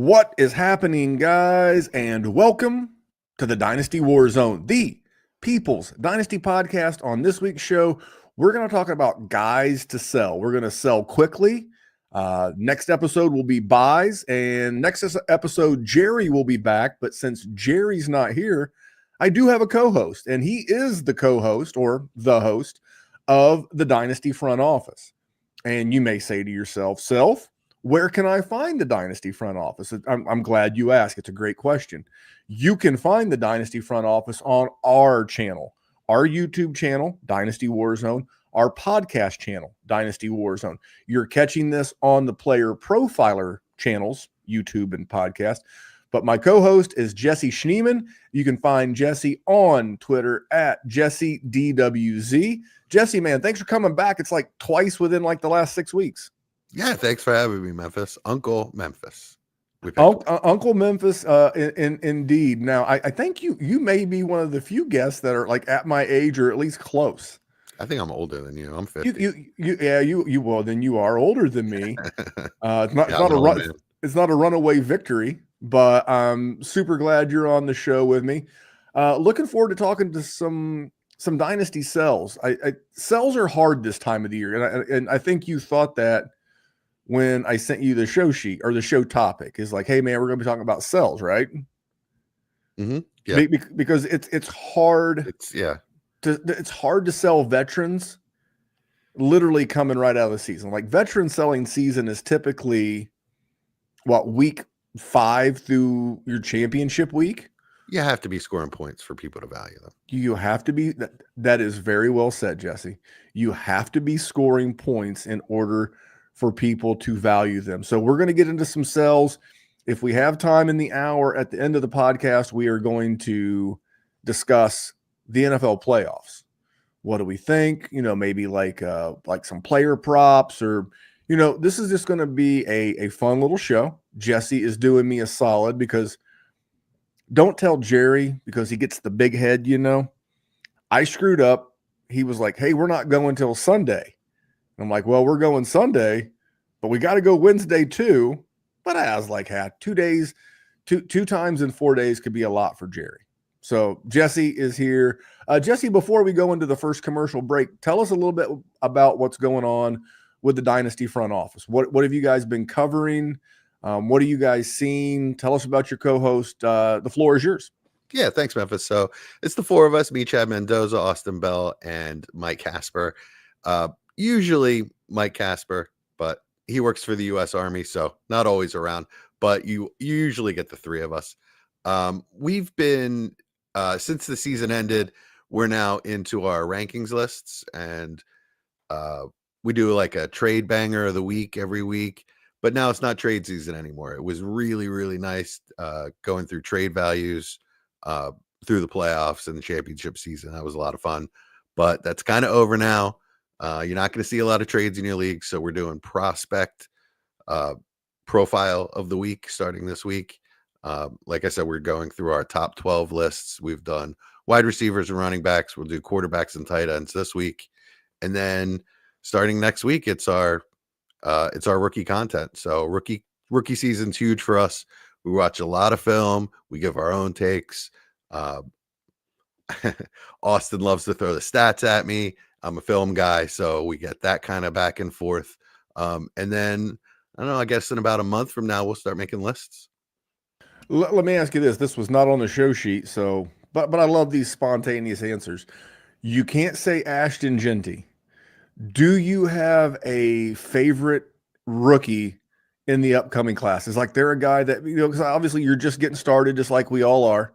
What is happening, guys? And welcome to the Dynasty WarZone, the People's Dynasty podcast. On this week's show, we're going to talk about guys to sell. We're going to sell quickly. Next episode will be buys, and next episode, Jerry will be back. But since Jerry's not here, I do have a co-host, and he is the co-host or the host of the Dynasty front office. And you may say to yourself, where can I find the Dynasty front office? I'm glad you asked. It's a great question. You can find the Dynasty front office on our channel, our YouTube channel, Dynasty WarZone, our podcast channel, Dynasty WarZone. You're catching this on the player profiler channels, YouTube and podcast. But my co-host is Jesse Schneeman. You can find Jesse on Twitter at JesseDWZ. Jesse, man, thanks for coming back. It's like twice within like the last 6 weeks. Yeah, thanks for having me, Memphis. Uncle Memphis. Uncle Memphis, indeed. Now, I think you may be one of the few guests that are like at my age or at least close. I think I'm older than you. I'm 50. Well, then you are older than me. It's not a runaway victory, but I'm super glad you're on the show with me. Looking forward to talking to some Dynasty sells. Sells are hard this time of the year, and I think you thought that when I sent you the show sheet or the show topic is like, hey man, we're going to be talking about sells, right? Mm-hmm. Yeah. Because it's hard. It's hard to sell veterans literally coming right out of the season. Like veteran selling season is typically week 5 through your championship week. You have to be scoring points for people to value them. You have to be. That is very well said, Jesse. You have to be scoring points in order for people to value them. So we're going to get into some sells. If we have time in the hour at the end of the podcast, we are going to discuss the NFL playoffs. What do we think? Maybe like some player props or, this is just going to be a fun little show. Jesse is doing me a solid because don't tell Jerry because he gets the big head, I screwed up. He was like, hey, we're not going till Sunday. I'm like, well, we're going Sunday, but we got to go Wednesday too. But I was like, 2 days, two times in 4 days could be a lot for Jerry. So Jesse is here. Jesse, before we go into the first commercial break, tell us a little bit about what's going on with the Dynasty front office. What have you guys been covering? What are you guys seeing? Tell us about your co-host. The floor is yours. Yeah, thanks, Memphis. So it's the 4 of us, me, Chad Mendoza, Austin Bell, and Mike Casper. Usually Mike Casper, but he works for the U.S. Army, so not always around. But you usually get the 3 of us. We've been, since the season ended, we're now into our rankings lists, and we do like a trade banger of the week every week. But now it's not trade season anymore. It was really, really nice going through trade values through the playoffs and the championship season. That was a lot of fun. But that's kind of over now. You're not going to see a lot of trades in your league, so we're doing prospect profile of the week starting this week. Like I said, we're going through our top 12 lists. We've done wide receivers and running backs. We'll do quarterbacks and tight ends this week, and then starting next week, it's our rookie content. So rookie season's huge for us. We watch a lot of film. We give our own takes. Austin loves to throw the stats at me. I'm a film guy, so we get that kind of back and forth. And then, I don't know, I guess in about a month from now, we'll start making lists. Let me ask you this. This was not on the show sheet, so but I love these spontaneous answers. You can't say Ashton Genty. Do you have a favorite rookie in the upcoming class? Is like there a guy that, because obviously you're just getting started, just like we all are.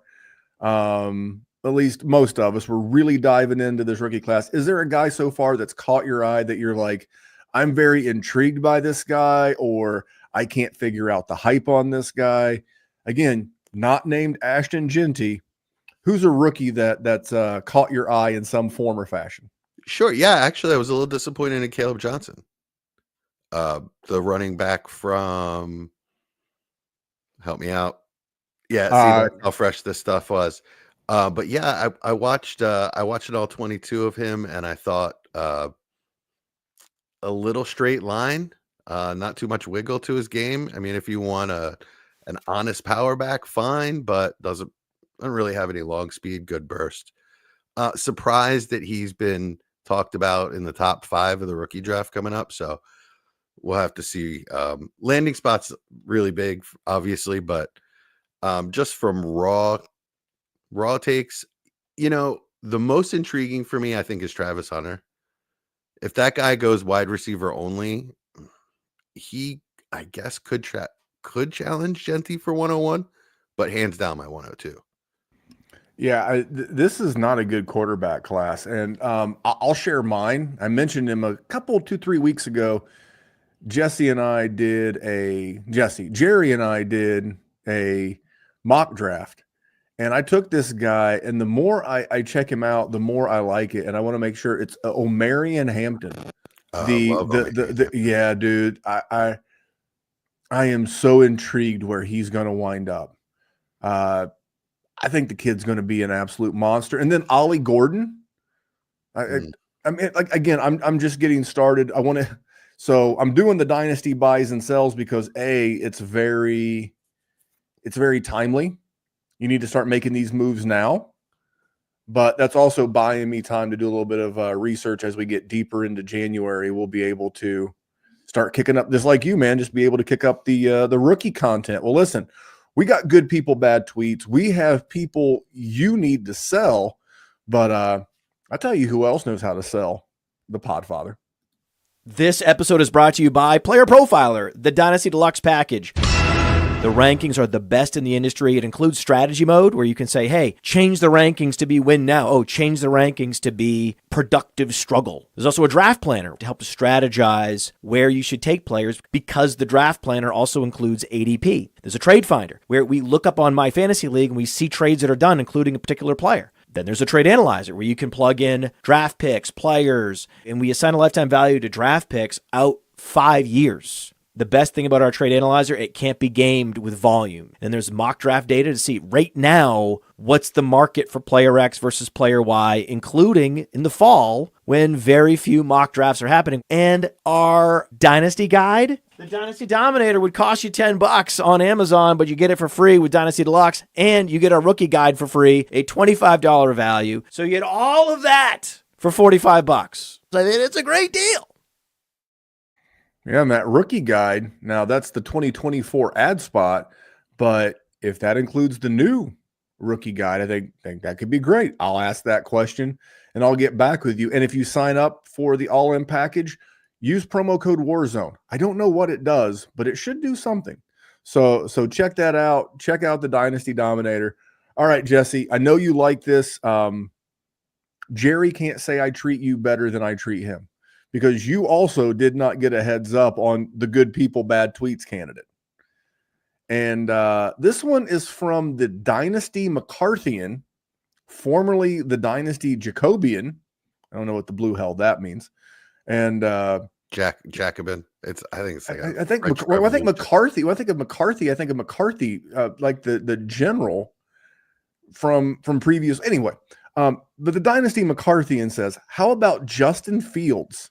At least most of us, we're really diving into this rookie class. Is there a guy so far that's caught your eye that you're like, I'm very intrigued by this guy, or I can't figure out the hype on this guy? Again, not named Ashton Genty. Who's a rookie that's caught your eye in some form or fashion? Sure. Yeah, actually, I was a little disappointed in Caleb Johnson, the running back from. Help me out. Yeah, see how fresh this stuff was. But yeah, I watched it all 22 of him, and I thought a little straight line, not too much wiggle to his game. I mean, if you want to an honest power back, fine, but doesn't really have any long speed, good burst. Surprised that he's been talked about in the top 5 of the rookie draft coming up. So we'll have to see. Landing spots really big, obviously, but just from raw takes, the most intriguing for me, I think, is Travis Hunter. If that guy goes wide receiver only, he, I guess, could challenge Genty for 101, but hands down my 102. Yeah, this is not a good quarterback class, and I'll share mine. I mentioned him a couple, 2-3 weeks ago. Jerry and I did a mock draft, and I took this guy, and the more I check him out, the more I like it, and I want to make sure it's Omarion Hampton. Yeah, dude, I am so intrigued where he's going to wind up. I think the kid's going to be an absolute monster. And then Ollie Gordon. I mean, like, again, I'm just getting started. So I'm doing the dynasty buys and sells because it's very timely. You need to start making these moves now, but that's also buying me time to do a little bit of research as we get deeper into January. We'll be able to start kicking up, just like you, man, just be able to kick up the rookie content. Well, listen, we got good people, bad tweets. We have people you need to sell, but I tell you who else knows how to sell: the Podfather. This episode is brought to you by Player Profiler, the Dynasty Deluxe package. The rankings are the best in the industry. It includes strategy mode where you can say, hey, change the rankings to be win now. Oh, change the rankings to be productive struggle. There's also a draft planner to help to strategize where you should take players because the draft planner also includes ADP. There's a trade finder where we look up on My Fantasy League and we see trades that are done, including a particular player. Then there's a trade analyzer where you can plug in draft picks, players, and we assign a lifetime value to draft picks out 5 years. The best thing about our trade analyzer, it can't be gamed with volume. And there's mock draft data to see right now what's the market for player X versus player Y, including in the fall when very few mock drafts are happening. And our Dynasty guide, the Dynasty Dominator, would cost you $10 on Amazon, but you get it for free with Dynasty Deluxe, and you get our rookie guide for free, a $25 value. So you get all of that for $45. I mean, it's a great deal. Yeah, and that rookie guide, now that's the 2024 ad spot, but if that includes the new rookie guide, I think that could be great. I'll ask that question and I'll get back with you. And if you sign up for the all-in package, use promo code WarZone. I don't know what it does, but it should do something. So check that out. Check out the Dynasty Dominator. All right, Jesse, I know you like this. Jerry can't say I treat you better than I treat him, because you also did not get a heads up on the good people, bad tweets candidate. And this one is from the Dynasty McCarthyian, formerly the Dynasty Jacobian. I don't know what the blue hell that means. And Jacobin. I think it's like I think McCarthy. When I think of McCarthy, like the general from previous. Anyway, but the Dynasty McCarthyian says, how about Justin Fields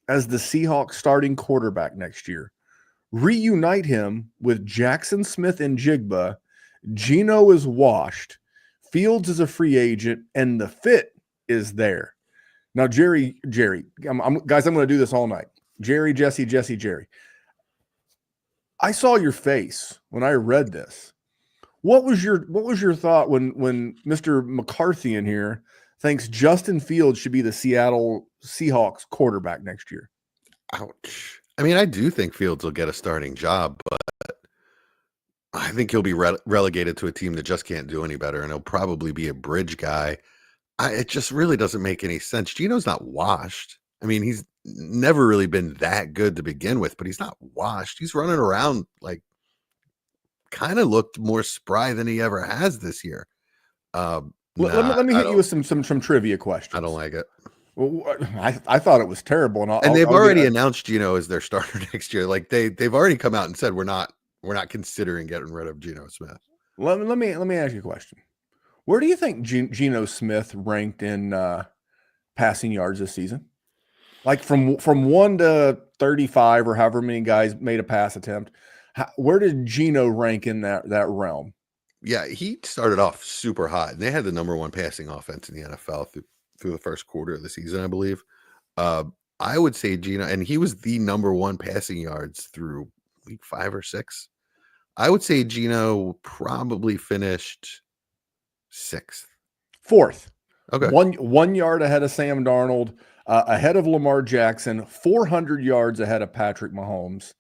as the Seahawks starting quarterback next year? Reunite him with Jackson Smith-Njigba. Geno is washed. Fields is a free agent, and the fit is there. Now, Jerry, guys, I'm going to do this all night. Jerry, Jesse, Jerry. I saw your face when I read this. What was your thought when Mr. McCarthy in here thinks Justin Fields should be the Seattle Seahawks quarterback next year? Ouch. I mean, I do think Fields will get a starting job, but I think he'll be relegated to a team that just can't do any better, and he'll probably be a bridge guy. It just really doesn't make any sense. Geno's not washed. I mean, he's never really been that good to begin with, but he's not washed. He's running around like kind of looked more spry than he ever has this year. Let me hit you with some trivia questions. I don't like it. Well, I thought it was terrible, and they've already announced Geno as their starter next year. Like they've already come out and said we're not considering getting rid of Geno Smith. Let me ask you a question. Where do you think Geno Smith ranked in passing yards this season? Like from 1 to 35 or however many guys made a pass attempt. Where did Geno rank in that realm? Yeah, he started off super hot, and they had the number one passing offense in the NFL through the first quarter of the season, I believe. I would say Geno, and he was the number one passing yards through week 5 or 6. I would say Geno probably finished 6th. 4th. Okay. 1 yard ahead of Sam Darnold, ahead of Lamar Jackson, 400 yards ahead of Patrick Mahomes.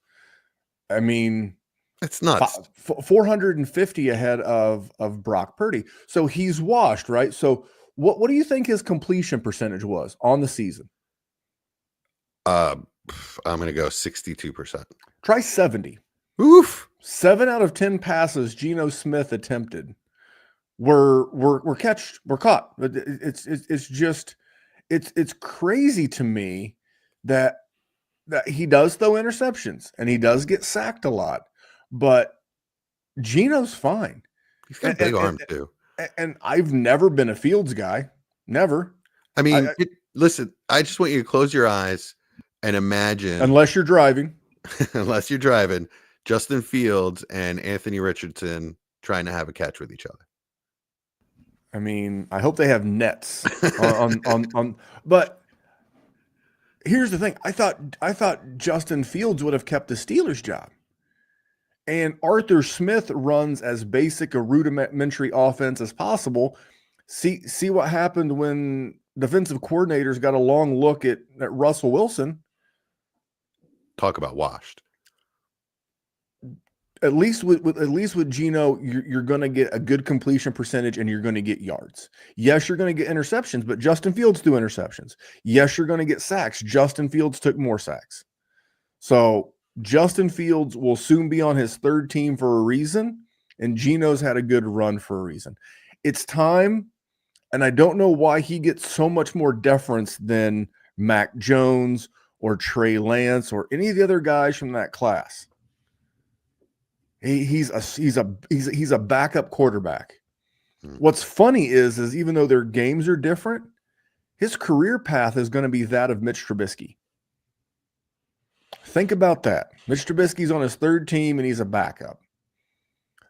I mean, that's nuts. 450 ahead of Brock Purdy. So he's washed, right? So what do you think his completion percentage was on the season? I'm going to go 62%. Try 70. Oof. 7 out of 10 passes Geno Smith attempted were caught. It's crazy to me that he does throw interceptions and he does get sacked a lot, but Geno's fine. He's got big arms too. And I've never been a Fields guy. Never. I mean, listen, I just want you to close your eyes and imagine, unless you're driving, Justin Fields and Anthony Richardson trying to have a catch with each other. I mean, I hope they have nets on but here's the thing. I thought Justin Fields would have kept the Steelers job. And Arthur Smith runs as basic a rudimentary offense as possible. See what happened when defensive coordinators got a long look at Russell Wilson. Talk about washed. At least with Geno, you're going to get a good completion percentage and you're going to get yards. Yes, you're going to get interceptions, but Justin Fields threw interceptions. Yes, you're going to get sacks. Justin Fields took more sacks. So Justin Fields will soon be on his 3rd team for a reason, and Geno's had a good run for a reason. It's time, and I don't know why he gets so much more deference than Mac Jones or Trey Lance or any of the other guys from that class. He's a backup quarterback. What's funny is even though their games are different, his career path is going to be that of Mitch Trubisky. Think about that. Mitch Trubisky's on his 3rd team and he's a backup.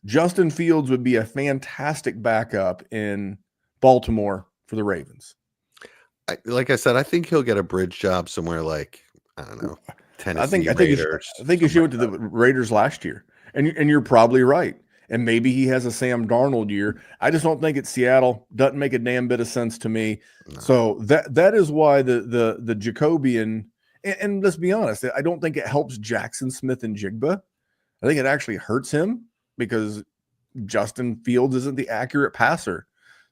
Justin Fields would be a fantastic backup in Baltimore for the Ravens. Like I said, I think he'll get a bridge job somewhere like, I don't know, Tennessee I think Raiders. I think he should went to the Raiders last year. And you're probably right. And maybe he has a Sam Darnold year. I just don't think it's Seattle. Doesn't make a damn bit of sense to me. No. So that is why the Jacobian, and let's be honest, I don't think it helps Jackson Smith-Njigba. I think it actually hurts him because Justin Fields isn't the accurate passer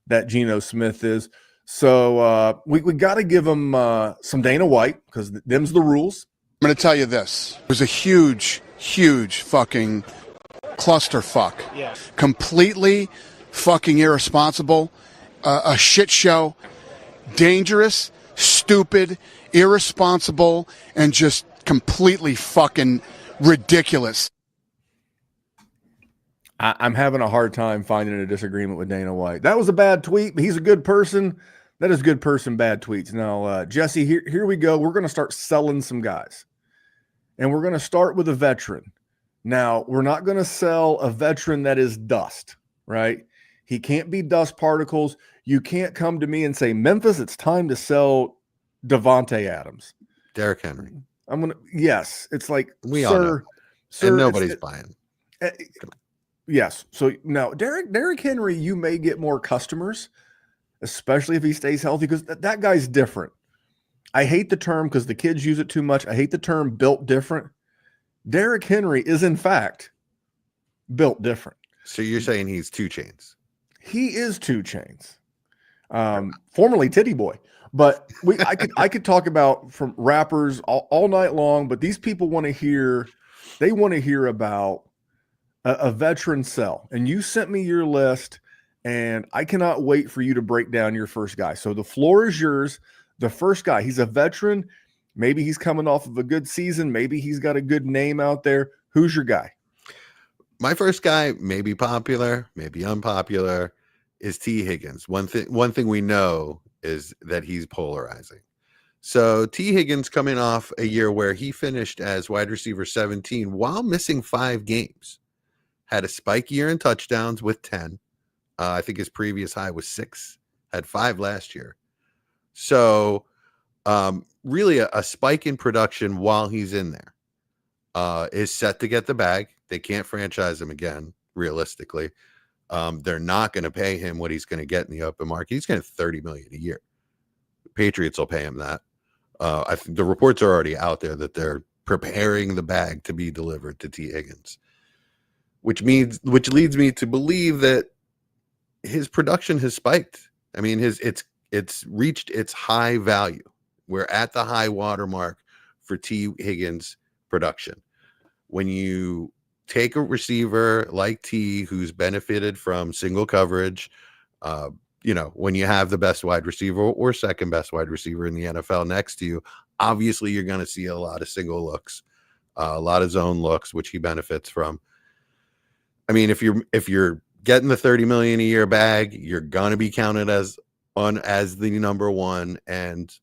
that Geno Smith is. So we got to give him some Dana White because them's the rules. I'm going to tell you this. It was a huge fucking clusterfuck. Yeah. Completely fucking irresponsible. A shit show. Dangerous, stupid, irresponsible, and just completely fucking ridiculous. I'm having a hard time finding a disagreement with Dana White. That was a bad tweet, but he's a good person. That is good person, bad tweets. Now, Jesse, here we go. We're going to start selling some guys. And we're going to start with a veteran. Now, we're not going to sell a veteran that is dust, right? He can't be dust particles. You can't come to me and say, Memphis, it's time to sell Devontae Adams. Derrick Henry. Yes. It's like, we all know. Sir, and nobody's buying. Yes. So now Derrick Henry, you may get more customers, especially if he stays healthy, because that guy's different. I hate the term because the kids use it too much. I hate the term built different. Derrick Henry is, in fact, built different. So you're saying he's 2 Chainz? He is 2 Chainz. Formerly Titty Boy. But I could talk about from rappers all night long, but these people want to hear about a veteran sell. And you sent me your list, and I cannot wait for you to break down your first guy. So the floor is yours. The first guy, he's a veteran. Maybe he's coming off of a good season. Maybe he's got a good name out there. Who's your guy? My first guy, maybe popular, maybe unpopular, is T. Higgins. One thing we know is that he's polarizing. So T. Higgins coming off a year where he finished as wide receiver 17 while missing 5 games. Had a spike year in touchdowns with 10. I think his previous high was 6. Had 5 last year. So really a spike in production while he's in there. Is set to get the bag. They can't franchise him again, realistically. They're not going to pay him what he's going to get in the open market. He's getting $30 million a year. The Patriots will pay him that. I think the reports are already out there that they're preparing the bag to be delivered to T. Higgins, which leads me to believe that his production has spiked. I mean, it's reached its high value. We're at the high water mark for T. Higgins production. When you take a receiver like T, who's benefited from single coverage, when you have the best wide receiver or second best wide receiver in the NFL next to you, obviously you're going to see a lot of single looks, a lot of zone looks, which he benefits from. I mean, if you're getting the $30 million a year bag, you're going to be counted as the number one. And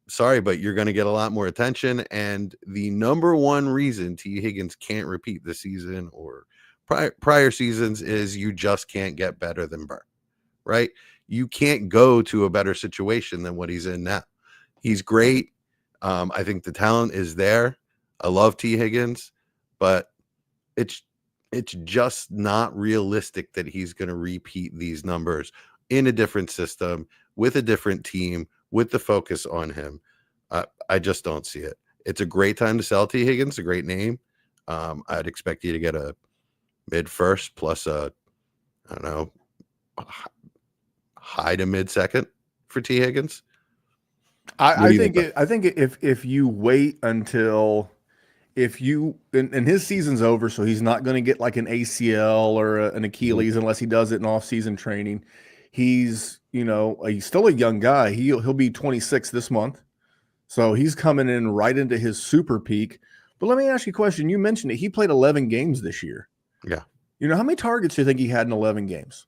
sorry, but you're going to get a lot more attention. And the number one reason T. Higgins can't repeat this season or prior seasons is you just can't get better than Burr, right? You can't go to a better situation than what he's in now. He's great. I think the talent is there. I love T. Higgins, but it's just not realistic that he's going to repeat these numbers in a different system with a different team with the focus on him. I just don't see it. It's a great time to sell T. Higgins, a great name. I'd expect you to get a mid first plus high to mid second for T. Higgins. I think if you wait until and his season's over, so he's not going to get like an ACL or an Achilles unless he does it in off-season training. He's still a young guy. He'll be 26 this month. So he's coming in right into his super peak. But let me ask you a question. You mentioned it. He played 11 games this year. Yeah. How many targets do you think he had in 11 games?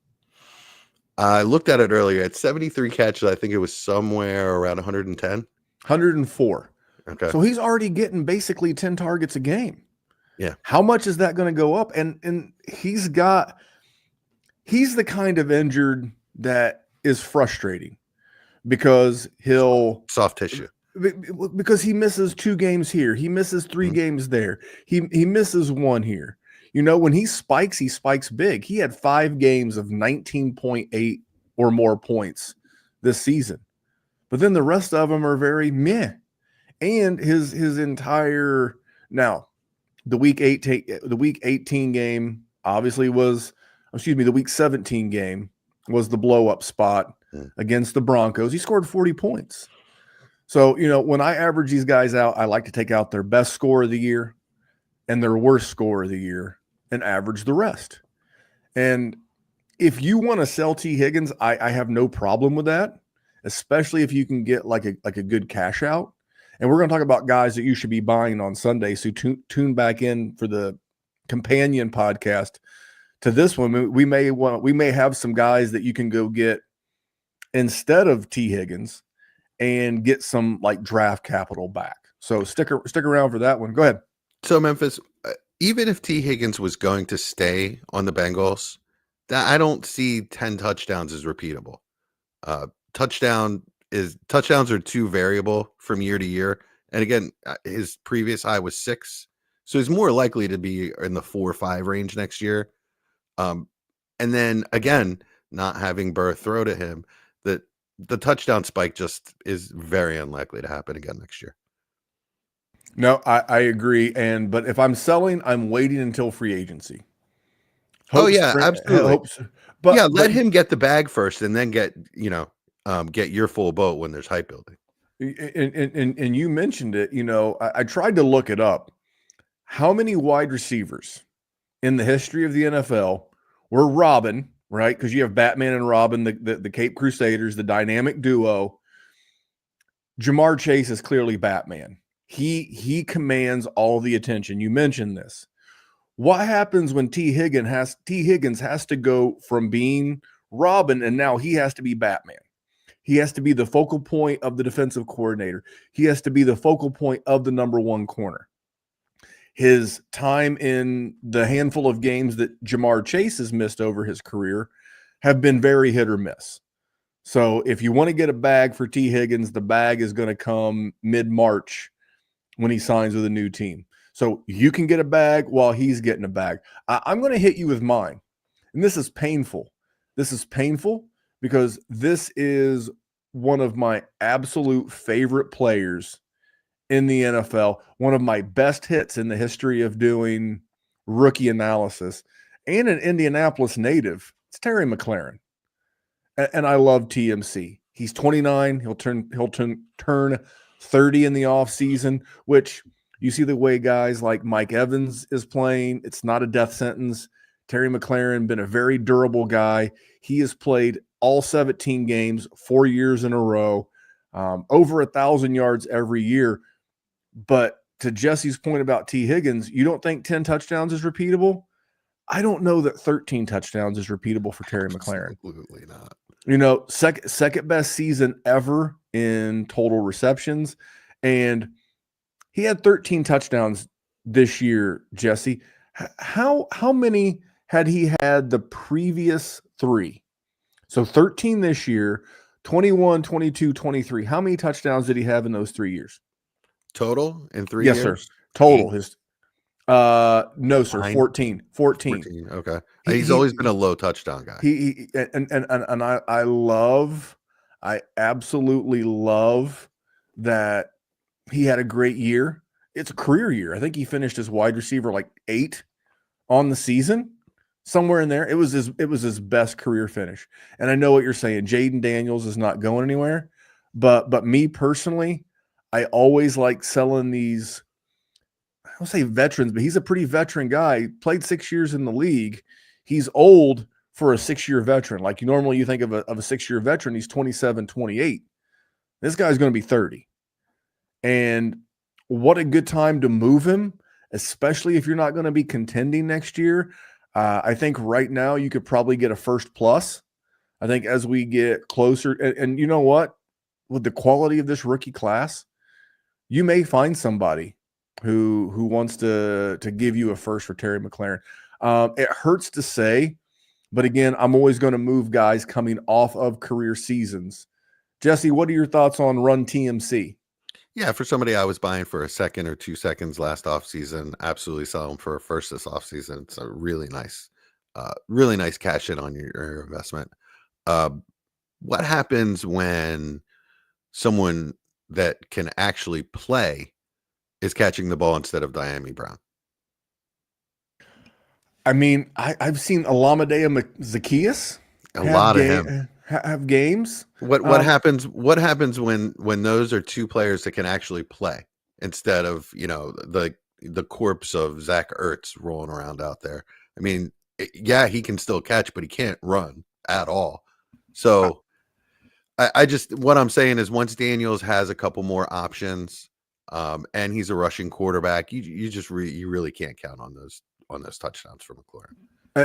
I looked at it earlier. At 73 catches, I think it was somewhere around 110. 104. Okay. So he's already getting basically 10 targets a game. Yeah. How much is that going to go up? And he's the kind of injured that is frustrating because he'll soft tissue. Because he misses 2 games here. He misses 3 games there. He misses 1 here. When he spikes big. He had 5 games of 19.8 or more points this season. But then the rest of them are very meh. And his entire the week 18 game obviously the week 17 game was the blow up spot against the Broncos. He scored 40 points. So, when I average these guys out, I like to take out their best score of the year and their worst score of the year and average the rest. And if you want to sell T. Higgins, I have no problem with that, especially if you can get like a good cash out. And we're going to talk about guys that you should be buying on Sunday. So tune back in for the companion podcast to this one. We may have some guys that you can go get instead of T. Higgins and get some like draft capital back. So stick around for that one. Go ahead. So Memphis, even if T. Higgins was going to stay on the Bengals, I don't see 10 touchdowns as repeatable. Touchdowns are too variable from year to year. And again, his previous high was 6. So he's more likely to be in the 4 or 5 range next year. And then again, not having Burr throw to him, the touchdown spike just is very unlikely to happen again next year. No, I agree. But if I'm selling, I'm waiting until free agency. Absolutely. But let him get the bag first and then get your full boat when there's hype building. And you mentioned it, I tried to look it up. How many wide receivers in the history of the NFL were Robin, right? Because you have Batman and Robin, the Cape Crusaders, the dynamic duo. Jamar Chase is clearly Batman. He commands all the attention. You mentioned this. What happens when T. Higgins has to go from being Robin and now he has to be Batman? He has to be the focal point of the defensive coordinator. He has to be the focal point of the number one corner. His time in the handful of games that Jamar Chase has missed over his career have been very hit or miss. So if you want to get a bag for T. Higgins, the bag is going to come mid-March when he signs with a new team. So you can get a bag while he's getting a bag. I'm going to hit you with mine. And this is painful. This is painful because this is one of my absolute favorite players in the NFL, one of my best hits in the history of doing rookie analysis, and an Indianapolis native. It's Terry McLaurin. And I love TMC. He's 29. He'll turn 30 in the offseason, which you see the way guys like Mike Evans is playing. It's not a death sentence. Terry McLaurin been a very durable guy. He has played all 17 games 4 years in a row, over 1,000 yards every year. But to Jesse's point about T. Higgins, you don't think 10 touchdowns is repeatable? I don't know that 13 touchdowns is repeatable for Terry McLaurin. Absolutely not. You know, second best season ever in total receptions. And he had 13 touchdowns this year, Jesse. How many had he had the previous 3? So 13 this year, 21, 22, 23. How many touchdowns did he have in those 3 years? Total in 3 yes, years? Yes, sir. Total. 8. His no, sir. 9? 14. 14. Okay. He's always been a low touchdown guy. I absolutely love that he had a great year. It's a career year. I think he finished as wide receiver like 8 on the season, somewhere in there. It was his best career finish. And I know what you're saying. Jaden Daniels is not going anywhere, but me personally, I always like selling these. I don't say veterans, but he's a pretty veteran guy. He played 6 years in the league. He's old for a 6-year veteran. Like you think of a 6-year veteran, he's 27, 28. This guy's going to be 30. And what a good time to move him, especially if you're not going to be contending next year. I think right now you could probably get a first plus. I think as we get closer, and you know what? With the quality of this rookie class, you may find somebody who wants to give you a first for Terry McLaurin. It hurts to say, but again, I'm always going to move guys coming off of career seasons. Jesse, what are your thoughts on Run TMC? Yeah, for somebody I was buying for a second or 2 seconds last offseason, absolutely sell them for a first this offseason. It's a really nice cash in on your investment. What happens when someone that can actually play is catching the ball instead of Dynasty Brown? I mean, I've seen Alameda Zacchaeus have games. What happens when those are 2 players that can actually play instead of, the corpse of Zach Ertz rolling around out there? I mean, yeah, he can still catch, but he can't run at all. So what I'm saying is once Daniels has a couple more options, and he's a rushing quarterback, you really can't count on those touchdowns from McLaurin.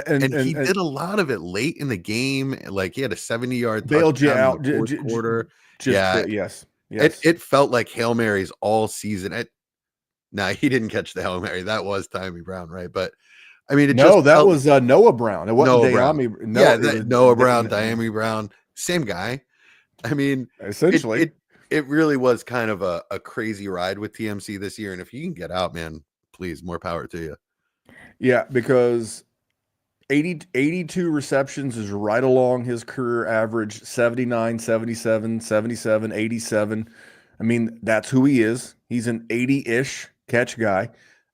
And he did a lot of it late in the game. Like he had a 70-yard bailed you out in the fourth quarter. Yes. It felt like Hail Marys all season. He didn't catch the Hail Mary. That was Dynasty Brown, right? But I mean, that was Noah Brown. It wasn't Dynasty. Noah Brown, Dynasty Brown, same guy. I mean, essentially, it really was kind of a crazy ride with TMC this year. And if you can get out, man, please, more power to you. Yeah, because 82 receptions is right along his career average, 79, 77, 77, 87. I mean, that's who he is. He's an 80-ish catch guy.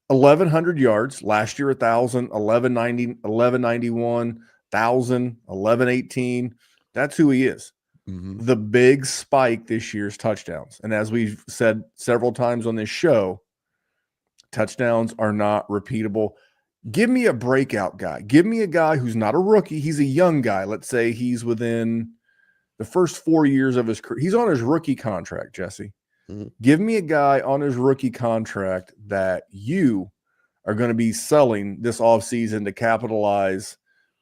1,100 yards. Last year, 1,000, 1,190, 1,191, 1,000, 1,118. That's who he is. Mm-hmm. The big spike this year's touchdowns. And as we've said several times on this show, touchdowns are not repeatable. Give me a breakout guy. Give me a guy who's not a rookie. He's a young guy. Let's say he's within the first 4 years of his career. He's on his rookie contract, Jesse. Mm-hmm. Give me a guy on his rookie contract that you are going to be selling this offseason to capitalize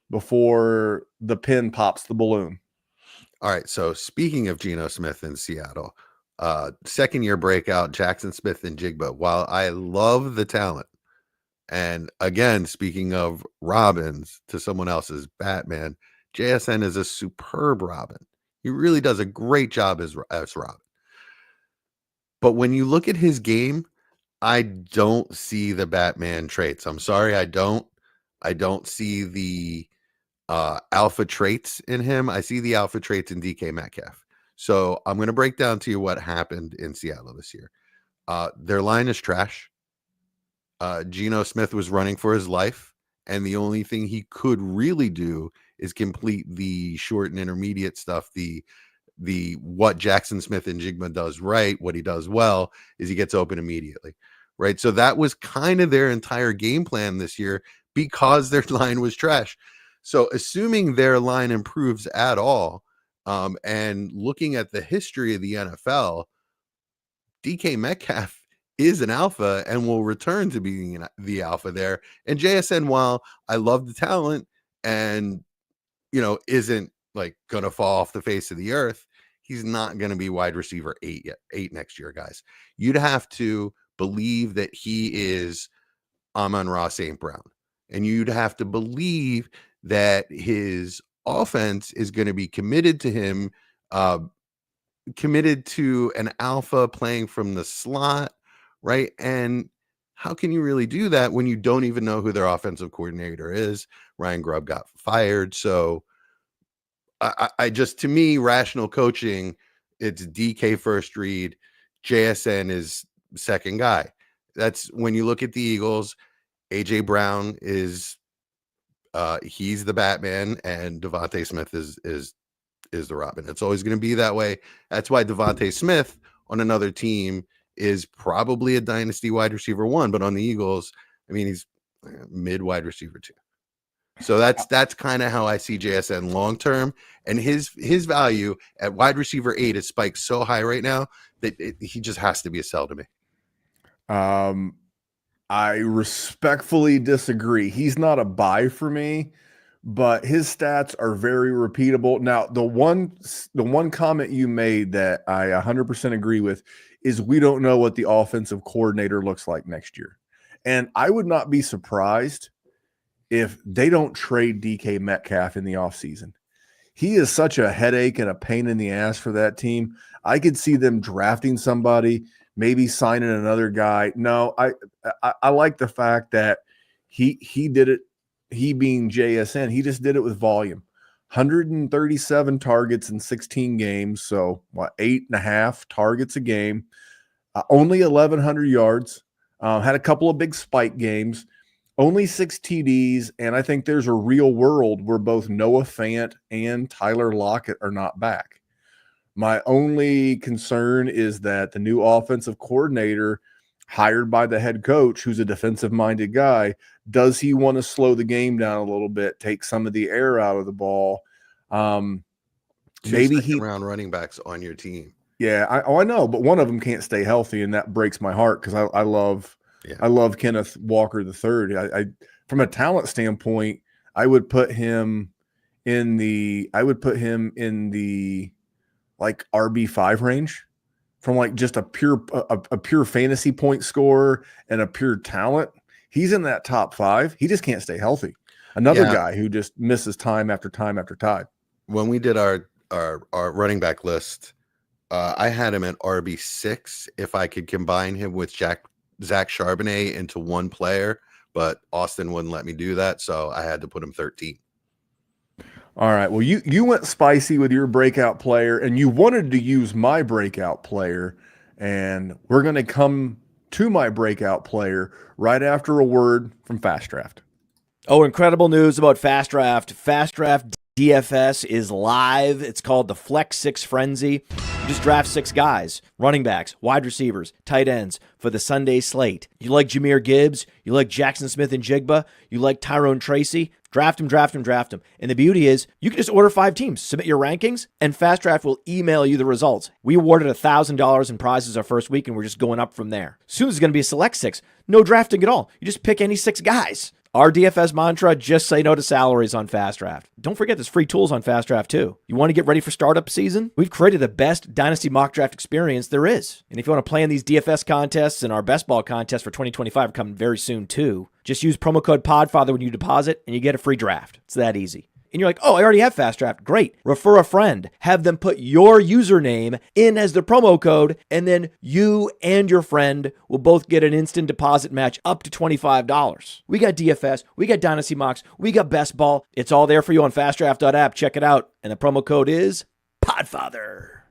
before the pin pops the balloon. All right. So speaking of Geno Smith in Seattle, second year breakout, Jackson Smith-Njigba. While I love the talent, and again, speaking of Robins to someone else's Batman, JSN is a superb Robin. He really does a great job as Robin. But when you look at his game, I don't see the Batman traits. I'm sorry, I don't. I don't see the alpha traits in him. I see the alpha traits in DK Metcalf. So I'm going to break down to you what happened in Seattle this year. Their line is trash. Geno Smith was running for his life, and the only thing he could really do is complete the short and intermediate stuff. The what Jackson Smith-Njigba does right, what he does well, is he gets open immediately, right? So that was kind of their entire game plan this year because their line was trash. So assuming their line improves at all, and looking at the history of the NFL, DK Metcalf is an alpha and will return to being the alpha there. And JSN, while I love the talent and, isn't like going to fall off the face of the earth, he's not going to be wide receiver 8 next year, guys. You'd have to believe that he is Amon-Ra St. Brown. And you'd have to believe that his offense is going to be committed to him, committed to an alpha playing from the slot, right? And how can you really do that when you don't even know who their offensive coordinator is? Ryan Grubb got fired. So I just, to me, rational coaching, it's DK first read, JSN is second guy. That's when you look at the Eagles, AJ Brown is he's the Batman, and Devontae Smith is the Robin. It's always going to be that way. That's why Devontae Smith on another team is probably a dynasty wide receiver 1, but on the Eagles, I mean, he's mid wide receiver 2. So that's kind of how I see JSN long term, and his value at wide receiver 8 is spiked so high right now that he just has to be a sell to me. I respectfully disagree. He's not a buy for me, but his stats are very repeatable. Now, the one comment you made that I 100% agree with is we don't know what the offensive coordinator looks like next year. And I would not be surprised if they don't trade DK Metcalf in the offseason. He is such a headache and a pain in the ass for that team. I could see them drafting somebody, maybe signing another guy. No, I like the fact that he did it, he being JSN, he just did it with volume. 137 targets in 16 games, so 8.5 targets a game, only 1,100 yards, had a couple of big spike games, only 6 TDs, and I think there's a real world where both Noah Fant and Tyler Lockett are not back. My only concern is that the new offensive coordinator hired by the head coach, who's a defensive-minded guy, does he want to slow the game down a little bit, take some of the air out of the ball? Maybe second-round running backs on your team. Yeah, I know, but one of them can't stay healthy, and that breaks my heart because I love Kenneth Walker III. I from a talent standpoint, I would put him in the like RB5 range, from like just a pure fantasy point scorer and a pure talent. He's in that top 5. He just can't stay healthy. Another guy who just misses time after time after time. When we did our running back list, I had him at RB6 if I could combine him with Zach Charbonnet into one player, but Austin wouldn't let me do that, so I had to put him 13. All right. Well, you went spicy with your breakout player, and you wanted to use my breakout player, and we're going to come to my breakout player right after a word from FastDraft. Oh, incredible news about FastDraft. FastDraft DFS is live. It's called the Flex 6 Frenzy. You just draft 6 guys, running backs, wide receivers, tight ends for the Sunday slate. You like Jahmyr Gibbs? You like Jackson Smith-Njigba? You like Tyrone Tracy? Draft him. And the beauty is you can just order 5 teams, submit your rankings, and FastDraft will email you the results. We awarded $1,000 in prizes our first week, and we're just going up from there. Soon there's going to be a select 6. No drafting at all. You just pick any 6 guys. Our DFS mantra, just say no to salaries on FastDraft. Don't forget there's free tools on FastDraft too. You want to get ready for startup season? We've created the best Dynasty mock draft experience there is. And if you want to play in these DFS contests, and our best ball contest for 2025 are coming very soon too, just use promo code PODFATHER when you deposit and you get a free draft. It's that easy. And you're like, oh, I already have FastDraft. Great. Refer a friend. Have them put your username in as the promo code, and then you and your friend will both get an instant deposit match up to $25. We got DFS. We got Dynasty Mocks. We got Best Ball. It's all there for you on FastDraft.app. Check it out. And the promo code is PODFATHER.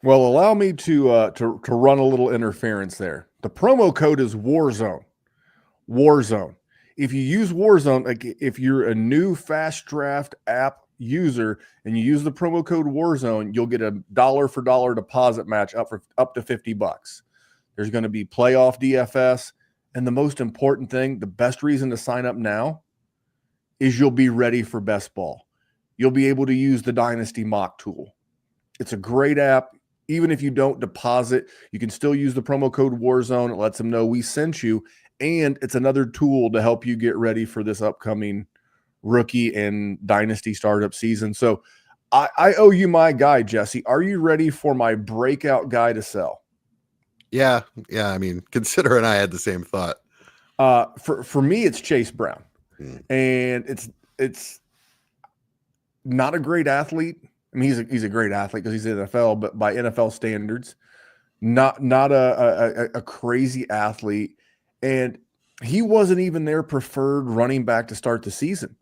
Well, allow me to run a little interference there. The promo code is WarZone. WarZone. If you use WarZone, like if you're a new FastDraft app user and you use the promo code WarZone, you'll get a dollar for dollar deposit match up to $50. There's going to be playoff DFS, and the most important thing, the best reason to sign up now is you'll be ready for best ball. You'll be able to use the Dynasty mock tool. It's a great app. Even if you don't deposit, you can still use the promo code WarZone. It lets them know we sent you. And it's another tool to help you get ready for this upcoming rookie and dynasty startup season. So I owe you my guy, Jesse. Are you ready for my breakout guy to sell? Yeah. I mean, considering I had the same thought. For me, it's Chase Brown. And it's not a great athlete. I mean, he's a great athlete because he's in the NFL, but by NFL standards, not a crazy athlete. And he wasn't even their preferred running back to start the season.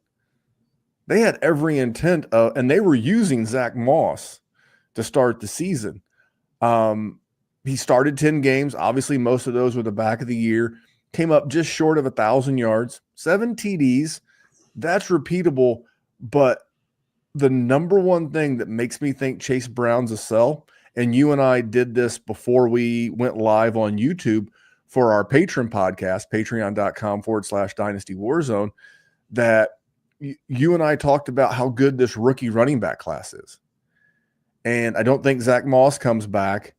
They had every intent of, and they were using Zach Moss to start the season. He started 10 games. Obviously, most of those were the back of the year. Came up just short of 1,000 yards, 7 TDs. That's repeatable. But the number one thing that makes me think Chase Brown's a sell, and you and I did this before we went live on YouTube for our Patreon podcast, patreon.com/Dynasty WarZone, that you and I talked about how good this rookie running back class is. And I don't think Zach Moss comes back.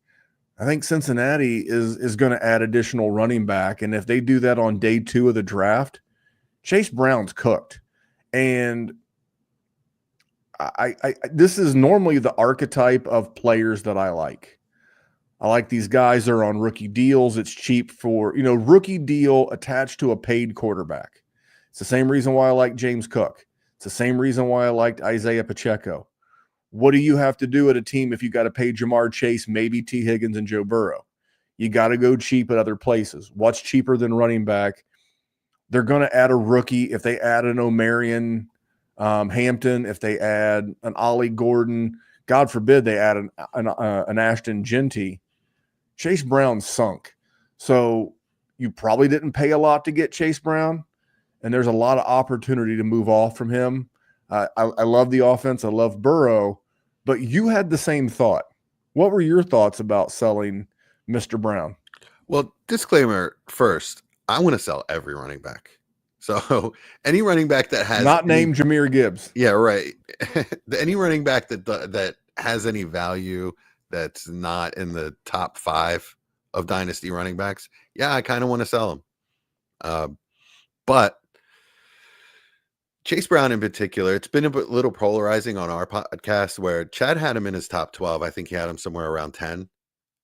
I think Cincinnati is going to add additional running back. And if they do that on day 2 of the draft, Chase Brown's cooked. And I this is normally the archetype of players that I like. I like these guys that are on rookie deals. It's cheap for, rookie deal attached to a paid quarterback. It's the same reason why I like James Cook. It's the same reason why I liked Isaiah Pacheco. What do you have to do at a team if you got to pay Jamar Chase, maybe T. Higgins and Joe Burrow? You got to go cheap at other places. What's cheaper than running back? They're going to add a rookie. If they add an Omarion Hampton, if they add an Ollie Gordon, God forbid they add an Ashton Genty, Chase Brown sunk. So you probably didn't pay a lot to get Chase Brown, and there's a lot of opportunity to move off from him. I love the offense. I love Burrow, but you had the same thought. What were your thoughts about selling Mr. Brown? Well, disclaimer first, I want to sell every running back. So any running back that has not named Jahmyr Gibbs. Yeah, right. Any running back that has any value that's not in the top 5 of dynasty running backs, yeah, I kind of want to sell them. But Chase Brown in particular, it's been a little polarizing on our podcast where Chad had him in his top 12. I think he had him somewhere around 10.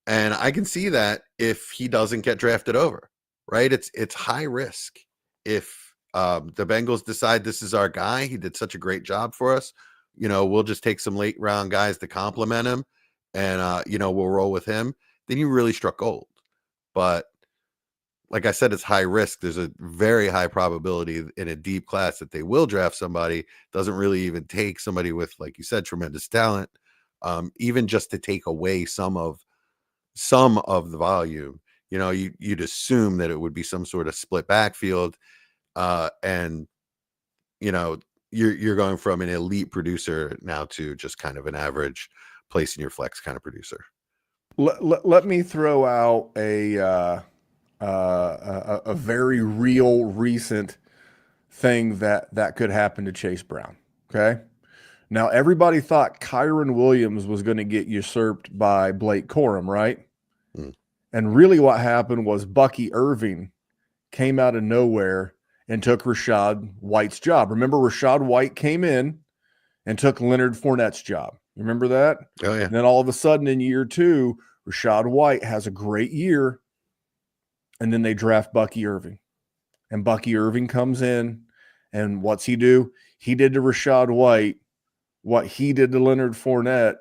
And I can see that if he doesn't get drafted over, right? It's high risk. If the Bengals decide this is our guy, he did such a great job for us, we'll just take some late round guys to compliment him and, we'll roll with him. Then you really struck gold. But like I said, it's high risk. There's a very high probability in a deep class that they will draft somebody. Doesn't really even take somebody with, like you said, tremendous talent, even just to take away some of the volume. You'd assume that it would be some sort of split backfield, and you're going from an elite producer now to just kind of an average place in your flex kind of producer. Let me throw out a very real recent thing that could happen to Chase Brown. Okay. Now everybody thought Kyron Williams was going to get usurped by Blake Corum, right? And really what happened was Bucky Irving came out of nowhere and took Rashad White's job. Remember, Rashad White came in and took Leonard Fournette's job. You remember that? Oh, yeah. And then all of a sudden in year 2, Rashad White has a great year, and then they draft Bucky Irving. And Bucky Irving comes in, and what's he do? He did to Rashad White what he did to Leonard Fournette.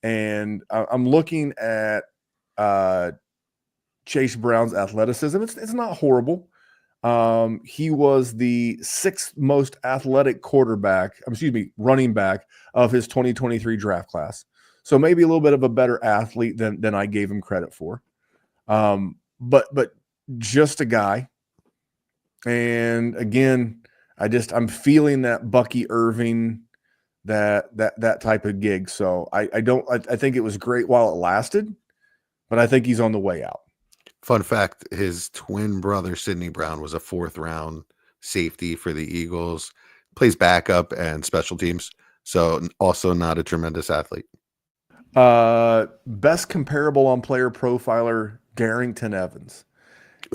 And I'm looking at Chase Brown's athleticism. It's not horrible. He was the 6th most athletic running back of his 2023 draft class. So maybe a little bit of a better athlete than I gave him credit for. But just a guy. And again, I'm feeling that Bucky Irving, that type of gig. So I think it was great while it lasted, but I think he's on the way out. Fun fact, his twin brother, Sidney Brown, was a 4th round safety for the Eagles, plays backup and special teams. So also not a tremendous athlete. Best comparable on Player Profiler, Darrington Evans.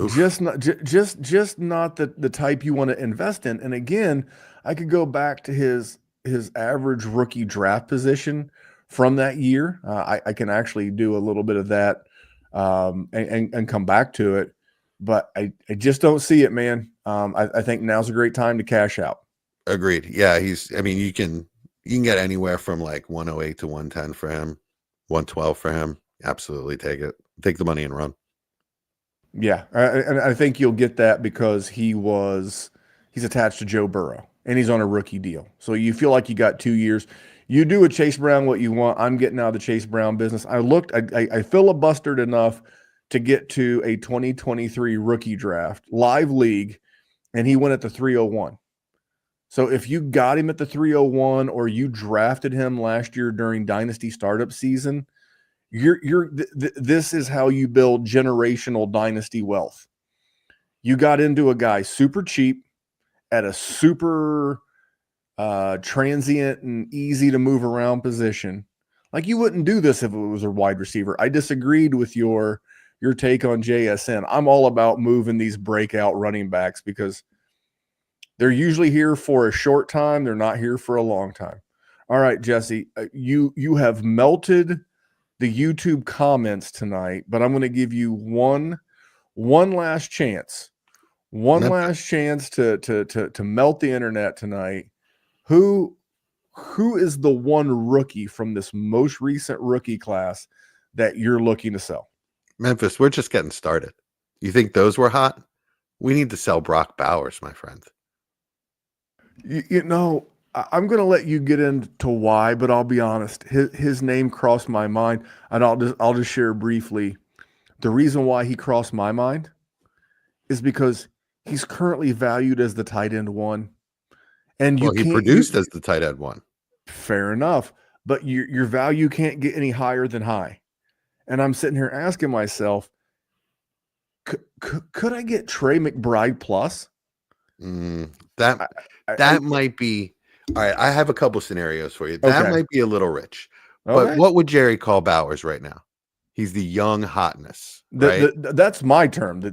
Oof. Just not the type you want to invest in. And again, I could go back to his average rookie draft position from that year. I can actually do a little bit of that and come back to it, but I just don't see it, man. I think now's a great time to cash out. Agreed. Yeah, you can get anywhere from like 108 to 110 for him, 112 for him. Absolutely take it. Take the money and run. Yeah, and I think you'll get that because he's attached to Joe Burrow and he's on a rookie deal. So you feel like you got 2 years. You do with Chase Brown what you want. I'm getting out of the Chase Brown business. I filibustered enough to get to a 2023 rookie draft live league, and he went at the 301. So if you got him at the 301 or you drafted him last year during Dynasty startup season, this is how you build generational dynasty wealth. You got into a guy super cheap at a super transient and easy to move around position. Like, you wouldn't do this if it was a wide receiver. I disagreed with your take on JSN. I'm all about moving these breakout running backs because they're usually here for a short time. They're not here for a long time. All right, Jesse, you have melted the YouTube comments tonight, but I'm going to give you one last chance. One last chance to melt the internet tonight. Who is the one rookie from this most recent rookie class that you're looking to sell? Memphis, we're just getting started. You think those were hot? We need to sell Brock Bowers, my friend. You know, I'm going to let you get into why, but I'll be honest. His name crossed my mind, and I'll just share briefly. The reason why he crossed my mind is because he's currently valued as the tight end 1. And he produced as the tight end 1. Fair enough. But your value can't get any higher than high. And I'm sitting here asking myself, could I get Trey McBride plus? That might be. All right, I have a couple scenarios for you. That might be a little rich. Okay. But what would Jerry call Bowers right now? He's the young hotness. Right? That's my term. The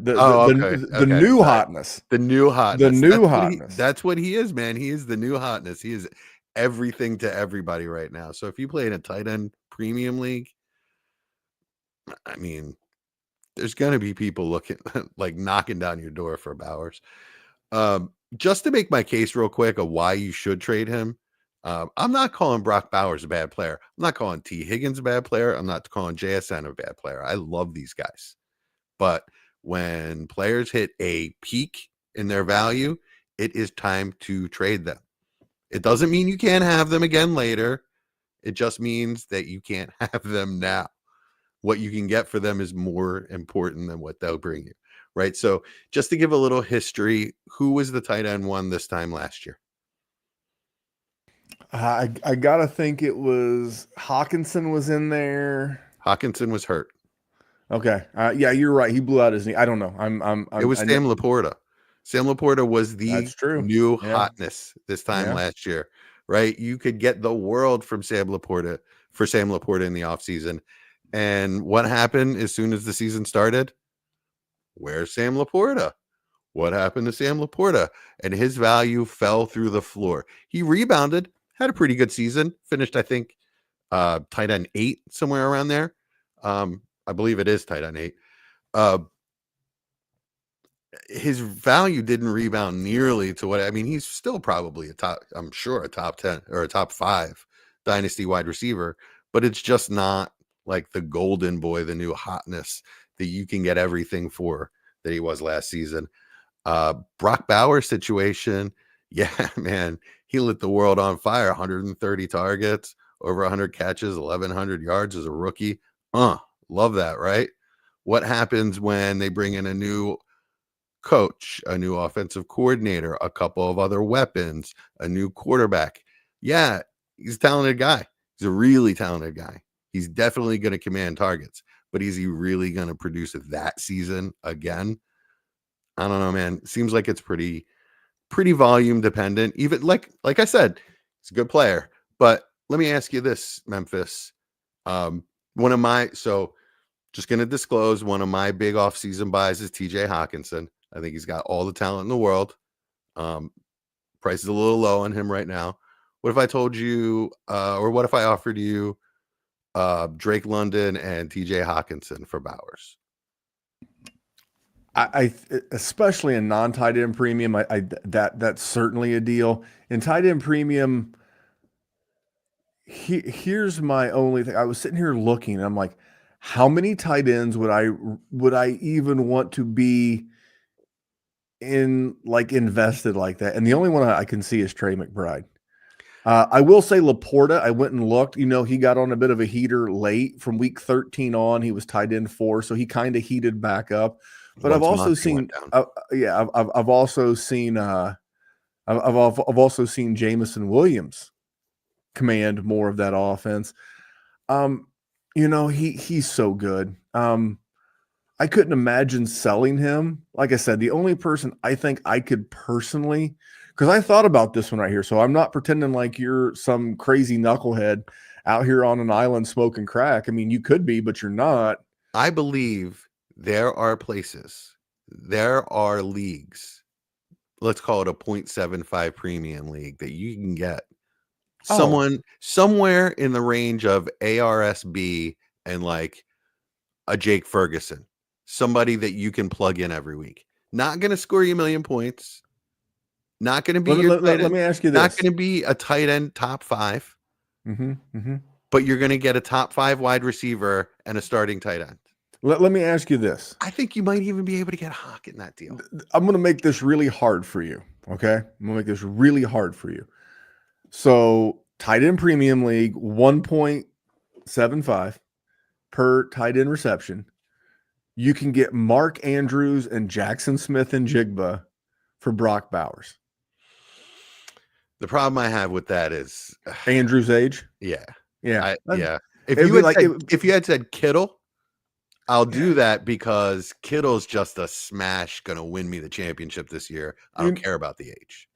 new hotness. The new hotness. The new hotness. That's what he is, man. He is the new hotness. He is everything to everybody right now. So if you play in a tight end premium league, I mean, there's going to be people looking like knocking down your door for Bowers. Just to make my case real quick of why you should trade him. I'm not calling Brock Bowers a bad player. I'm not calling T. Higgins a bad player. I'm not calling JSN a bad player. I love these guys. But when players hit a peak in their value, it is time to trade them. It doesn't mean you can't have them again later. It just means that you can't have them now. What you can get for them is more important than what they'll bring you. Right. So just to give a little history, who was the tight end 1 this time last year? I gotta think it was Hawkinson was in there. Hawkinson was hurt. Okay. Yeah, you're right. He blew out his knee. I don't know. It was Sam Laporta. Sam Laporta was the new hotness this time last year. Right. You could get the world from Sam Laporta in the offseason. And what happened as soon as the season started? Where's Sam Laporta? What happened to Sam Laporta? And his value fell through the floor. He rebounded, had a pretty good season, finished, I think, tight end 8, somewhere around there. I believe it is tight end 8. His value didn't rebound nearly to what, I mean, he's still probably a top 10 or a top 5 dynasty wide receiver, but it's just not like the golden boy, the new hotness that you can get everything for that he was last season. Brock Bowers situation. Yeah, man, he lit the world on fire. 130 targets, over 100 catches, 1,100 yards as a rookie. Love that, right? What happens when they bring in a new coach, a new offensive coordinator, a couple of other weapons, a new quarterback? Yeah, he's a talented guy. He's a really talented guy. He's definitely going to command targets, but is he really going to produce that season again? I don't know, man. It seems like it's pretty volume dependent. Even like I said, he's a good player. But let me ask you this, Memphis. Just going to disclose, one of my big offseason buys is TJ Hawkinson. I think he's got all the talent in the world. Price is a little low on him right now. What if I told you, or what if I offered you Drake London and TJ Hawkinson for Bowers? I especially in non-tight end premium, that's certainly a deal. In tight end premium, here's my only thing. I was sitting here looking, and I'm like, how many tight ends would I even want to be in, like, invested like that? And the only one I can see is Trey McBride. I will say Laporta, I went and looked, he got on a bit of a heater late from week 13 on. He was tight end 4, so he kind of heated back up. But I've also seen, I've also seen Jamison Williams command more of that offense. He's so good. I couldn't imagine selling him. Like I said, the only person I think I could personally, because I thought about this one right here, so I'm not pretending like you're some crazy knucklehead out here on an island smoking crack. I mean, you could be, but you're not. I believe there are leagues, let's call it a 0.75 premium league, that you can get someone somewhere in the range of ARSB and like a Jake Ferguson, somebody that you can plug in every week. Not going to score you a million points. Not going to be let me ask you this. Not going to be a tight end top 5. But you're going to get a top 5 wide receiver and a starting tight end. Let me ask you this. I think you might even be able to get Hawk in that deal. I'm going to make this really hard for you. Okay. I'm going to make this really hard for you. So tight end premium league, 1.75 per tight end reception. You can get Mark Andrews and Jackson Smith-Njigba for Brock Bowers. The problem I have with that is Andrews' age. Yeah. If you had said Kittle, I'll do that because Kittle's just a smash, going to win me the championship this year. I don't care about the age.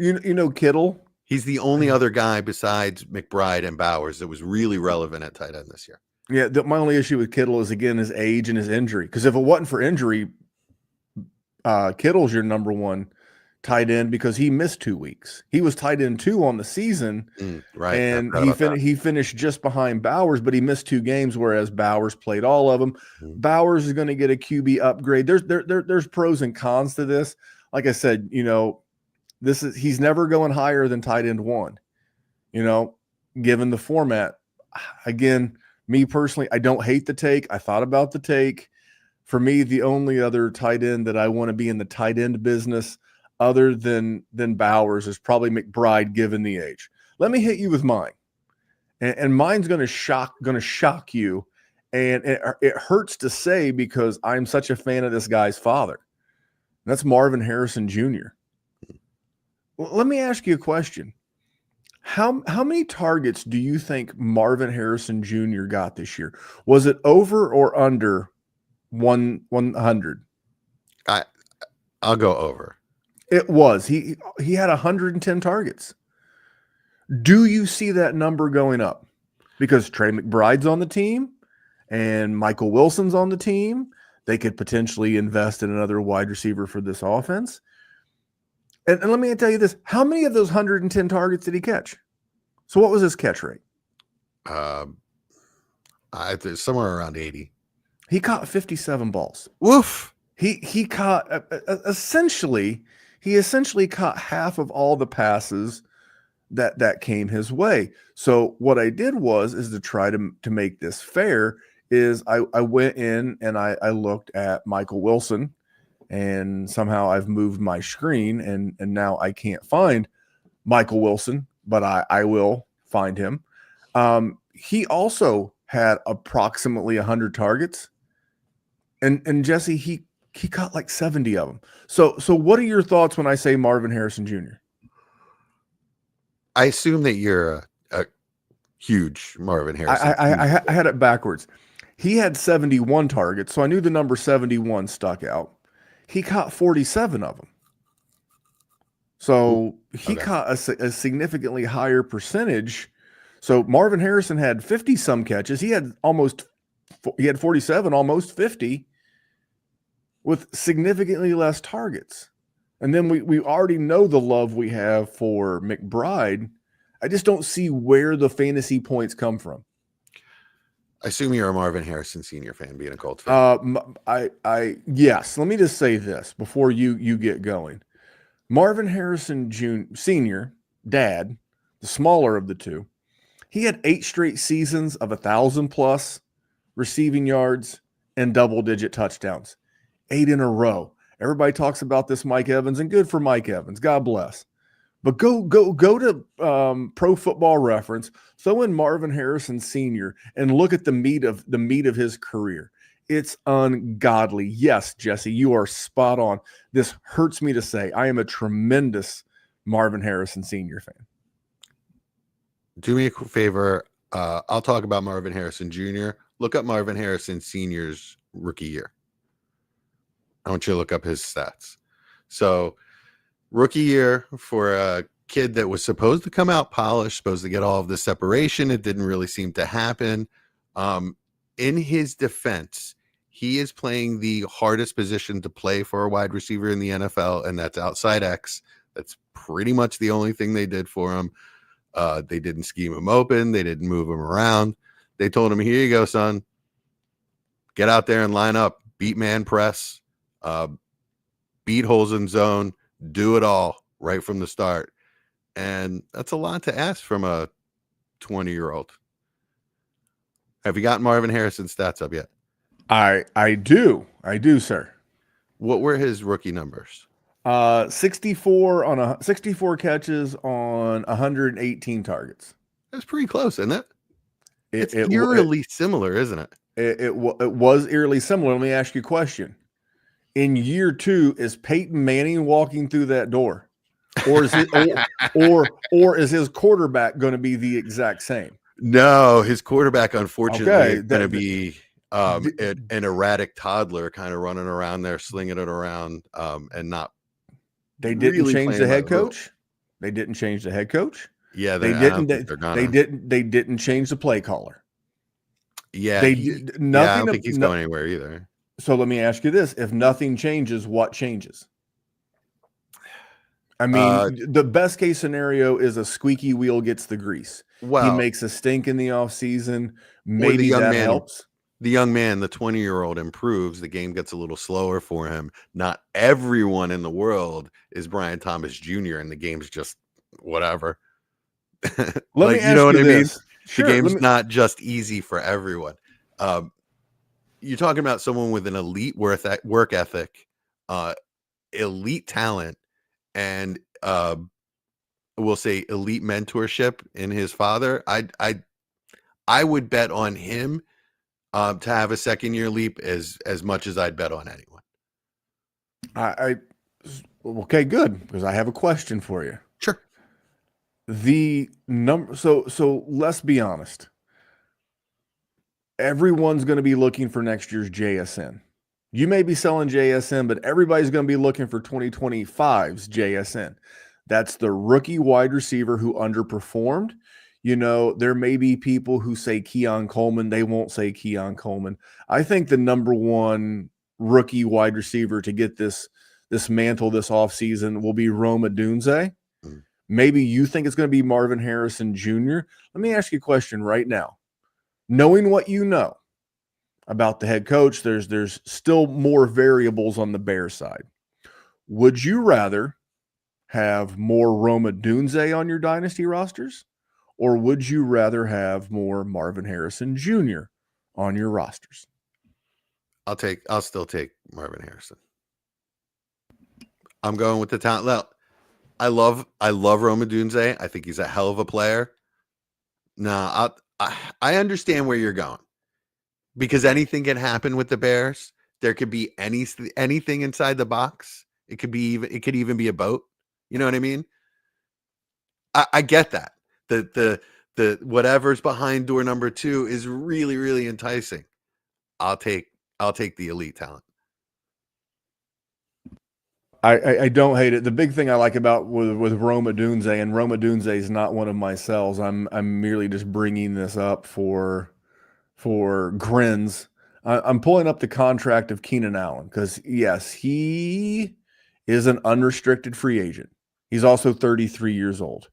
Kittle. He's the only other guy besides McBride and Bowers that was really relevant at tight end this year. Yeah, my only issue with Kittle is, again, his age and his injury. Because if it wasn't for injury, Kittle's your number one tight end because he missed 2 weeks. He was tight end 2 on the season, right? And he finished just behind Bowers, but he missed 2 games, whereas Bowers played all of them. Bowers is going to get a QB upgrade. There's pros and cons to this. Like I said, he's never going higher than tight end 1. Given the format. Again, me personally, I don't hate the take. I thought about the take. For me, the only other tight end that I want to be in the tight end business other than Bowers is probably McBride, given the age. Let me hit you with mine. And mine's going to shock you. And it hurts to say because I'm such a fan of this guy's father. And that's Marvin Harrison Jr. Let me ask you a question. How many targets do you think Marvin Harrison Jr. got this year? Was it over or under 100? I'll go over. It was. He had 110 targets. Do you see that number going up? Because Trey McBride's on the team and Michael Wilson's on the team. They could potentially invest in another wide receiver for this offense. And let me tell you this: how many of those 110 targets did he catch? So what was his catch rate? Somewhere around 80. He caught 57 balls. Woof. He caught essentially caught half of all the passes that came his way. So what I did is to try to make this fair is I went in and I looked at Michael Wilson, and somehow I've moved my screen and now I can't find Michael Wilson, but I will find him. He also had approximately 100 targets, and Jesse, he caught like 70 of them. So what are your thoughts when I say Marvin Harrison Jr.? I assume that you're a huge Marvin Harrison. I had it backwards. He had 71 targets, so I knew the number 71 stuck out. He caught 47 of them. So he caught a significantly higher percentage. So Marvin Harrison had 50 some catches. He had 47, almost 50, with significantly less targets. And then we already know the love we have for McBride. I just don't see where the fantasy points come from. I assume you're a Marvin Harrison Sr. fan, being a Colts fan. Yes. Let me just say this before you get going. Marvin Harrison Sr., dad, the smaller of the two, he had 8 straight seasons of 1,000+ receiving yards and double-digit touchdowns. 8 in a row. Everybody talks about this Mike Evans, and good for Mike Evans. God bless. But go to Pro Football Reference, throw in Marvin Harrison Sr. and look at the meat of his career. It's ungodly. Yes, Jesse, you are spot on. This hurts me to say. I am a tremendous Marvin Harrison Sr. fan. Do me a favor. I'll talk about Marvin Harrison Jr. Look up Marvin Harrison Sr.'s rookie year. I want you to look up his stats. So, rookie year for a kid that was supposed to come out polished, supposed to get all of the separation. It didn't really seem to happen. In his defense, he is playing the hardest position to play for a wide receiver in the NFL, and that's outside X. That's pretty much the only thing they did for him. They didn't scheme him open. They didn't move him around. They told him, here you go, son. Get out there and line up. Beat man press. Beat holes in zone. Do it all right from the start. And that's a lot to ask from a 20-year-old. Have you gotten Marvin Harrison's stats up yet? I do, sir. What were his rookie numbers? 64 catches on 118 targets. That's pretty close, isn't it? It's eerily similar, isn't it? It was eerily similar. Let me ask you a question. In year 2, is Peyton Manning walking through that door? Or is it or is his quarterback going to be the exact same? No, his quarterback, unfortunately, is going to be an erratic toddler kind of running around there, slinging it around, and not. They didn't really change the head coach. They didn't change the head coach. Yeah, they didn't. They didn't change the play caller. Yeah, I don't think he's going anywhere either. So let me ask you this: if nothing changes, what changes? I mean, the best case scenario is a squeaky wheel gets the grease. Well, he makes a stink in the offseason. Maybe that helps. The young man, the 20-year-old, improves. The game gets a little slower for him. Not everyone in the world is Brian Thomas Jr., and the game's just whatever. Let me ask you what I mean? Sure, the game's not just easy for everyone. You're talking about someone with an elite work ethic, elite talent, and we'll say elite mentorship in his father. I would bet on him to have a second-year leap as much as I'd bet on anyone. Okay, good, because I have a question for you. Sure. The number. So let's be honest. Everyone's going to be looking for next year's JSN. You may be selling JSN, but everybody's going to be looking for 2025's JSN. That's the rookie wide receiver who underperformed. You know, there may be people who say Keon Coleman. They won't say Keon Coleman. I think the number one rookie wide receiver to get this this mantle this offseason will be Roma Dunze. Mm. Maybe you think it's going to be Marvin Harrison Jr. Let me ask you a question right now. Knowing what you know about the head coach, there's still more variables on the Bears side. Would you rather have more Roma Dunze on your dynasty rosters, or would you rather have more Marvin Harrison Jr. on your rosters? I'll still take Marvin Harrison. I'm going with the talent. I love Roma Dunze. I think he's a hell of a player. I understand where you're going, because anything can happen with the Bears. There could be anything inside the box. It could even be a boat. You know what I mean? I get that. The whatever's behind door number 2 is really, really enticing. I'll take the elite talent. I don't hate it. The big thing I like about with Roma Dunze, and Roma Dunze is not one of my sells. I'm merely just bringing this up for grins. I'm pulling up the contract of Keenan Allen because, yes, he is an unrestricted free agent. He's also 33 years old.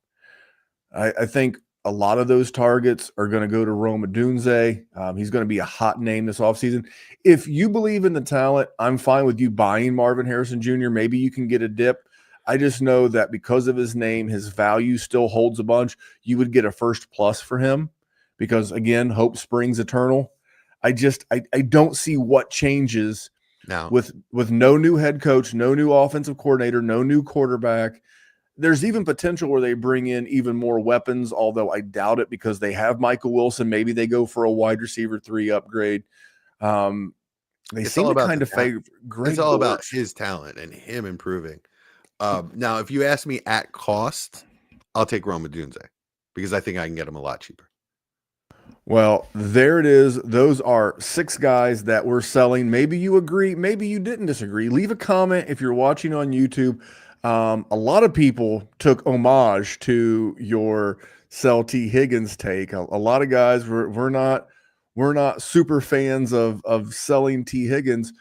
I think a lot of those targets are going to go to Roma Dunze. He's going to be a hot name this offseason. If you believe in the talent, I'm fine with you buying Marvin Harrison Jr. Maybe you can get a dip. I just know that because of his name, his value still holds a bunch. You would get a first plus for him because, again, hope springs eternal. I don't see what changes now with no new head coach, no new offensive coordinator, no new quarterback. There's even potential where they bring in even more weapons, although I doubt it because they have Michael Wilson. Maybe they go for a wide receiver 3 upgrade. They seem to kind of favor Greg. It's all about his talent and him improving. Now, if you ask me at cost, I'll take Roma Dunze because I think I can get him a lot cheaper. Well, there it is. Those are 6 guys that we're selling. Maybe you agree. Maybe you didn't disagree. Leave a comment if you're watching on YouTube. A lot of people took homage to your sell T. Higgins take. A lot of guys we're not super fans of selling T. Higgins,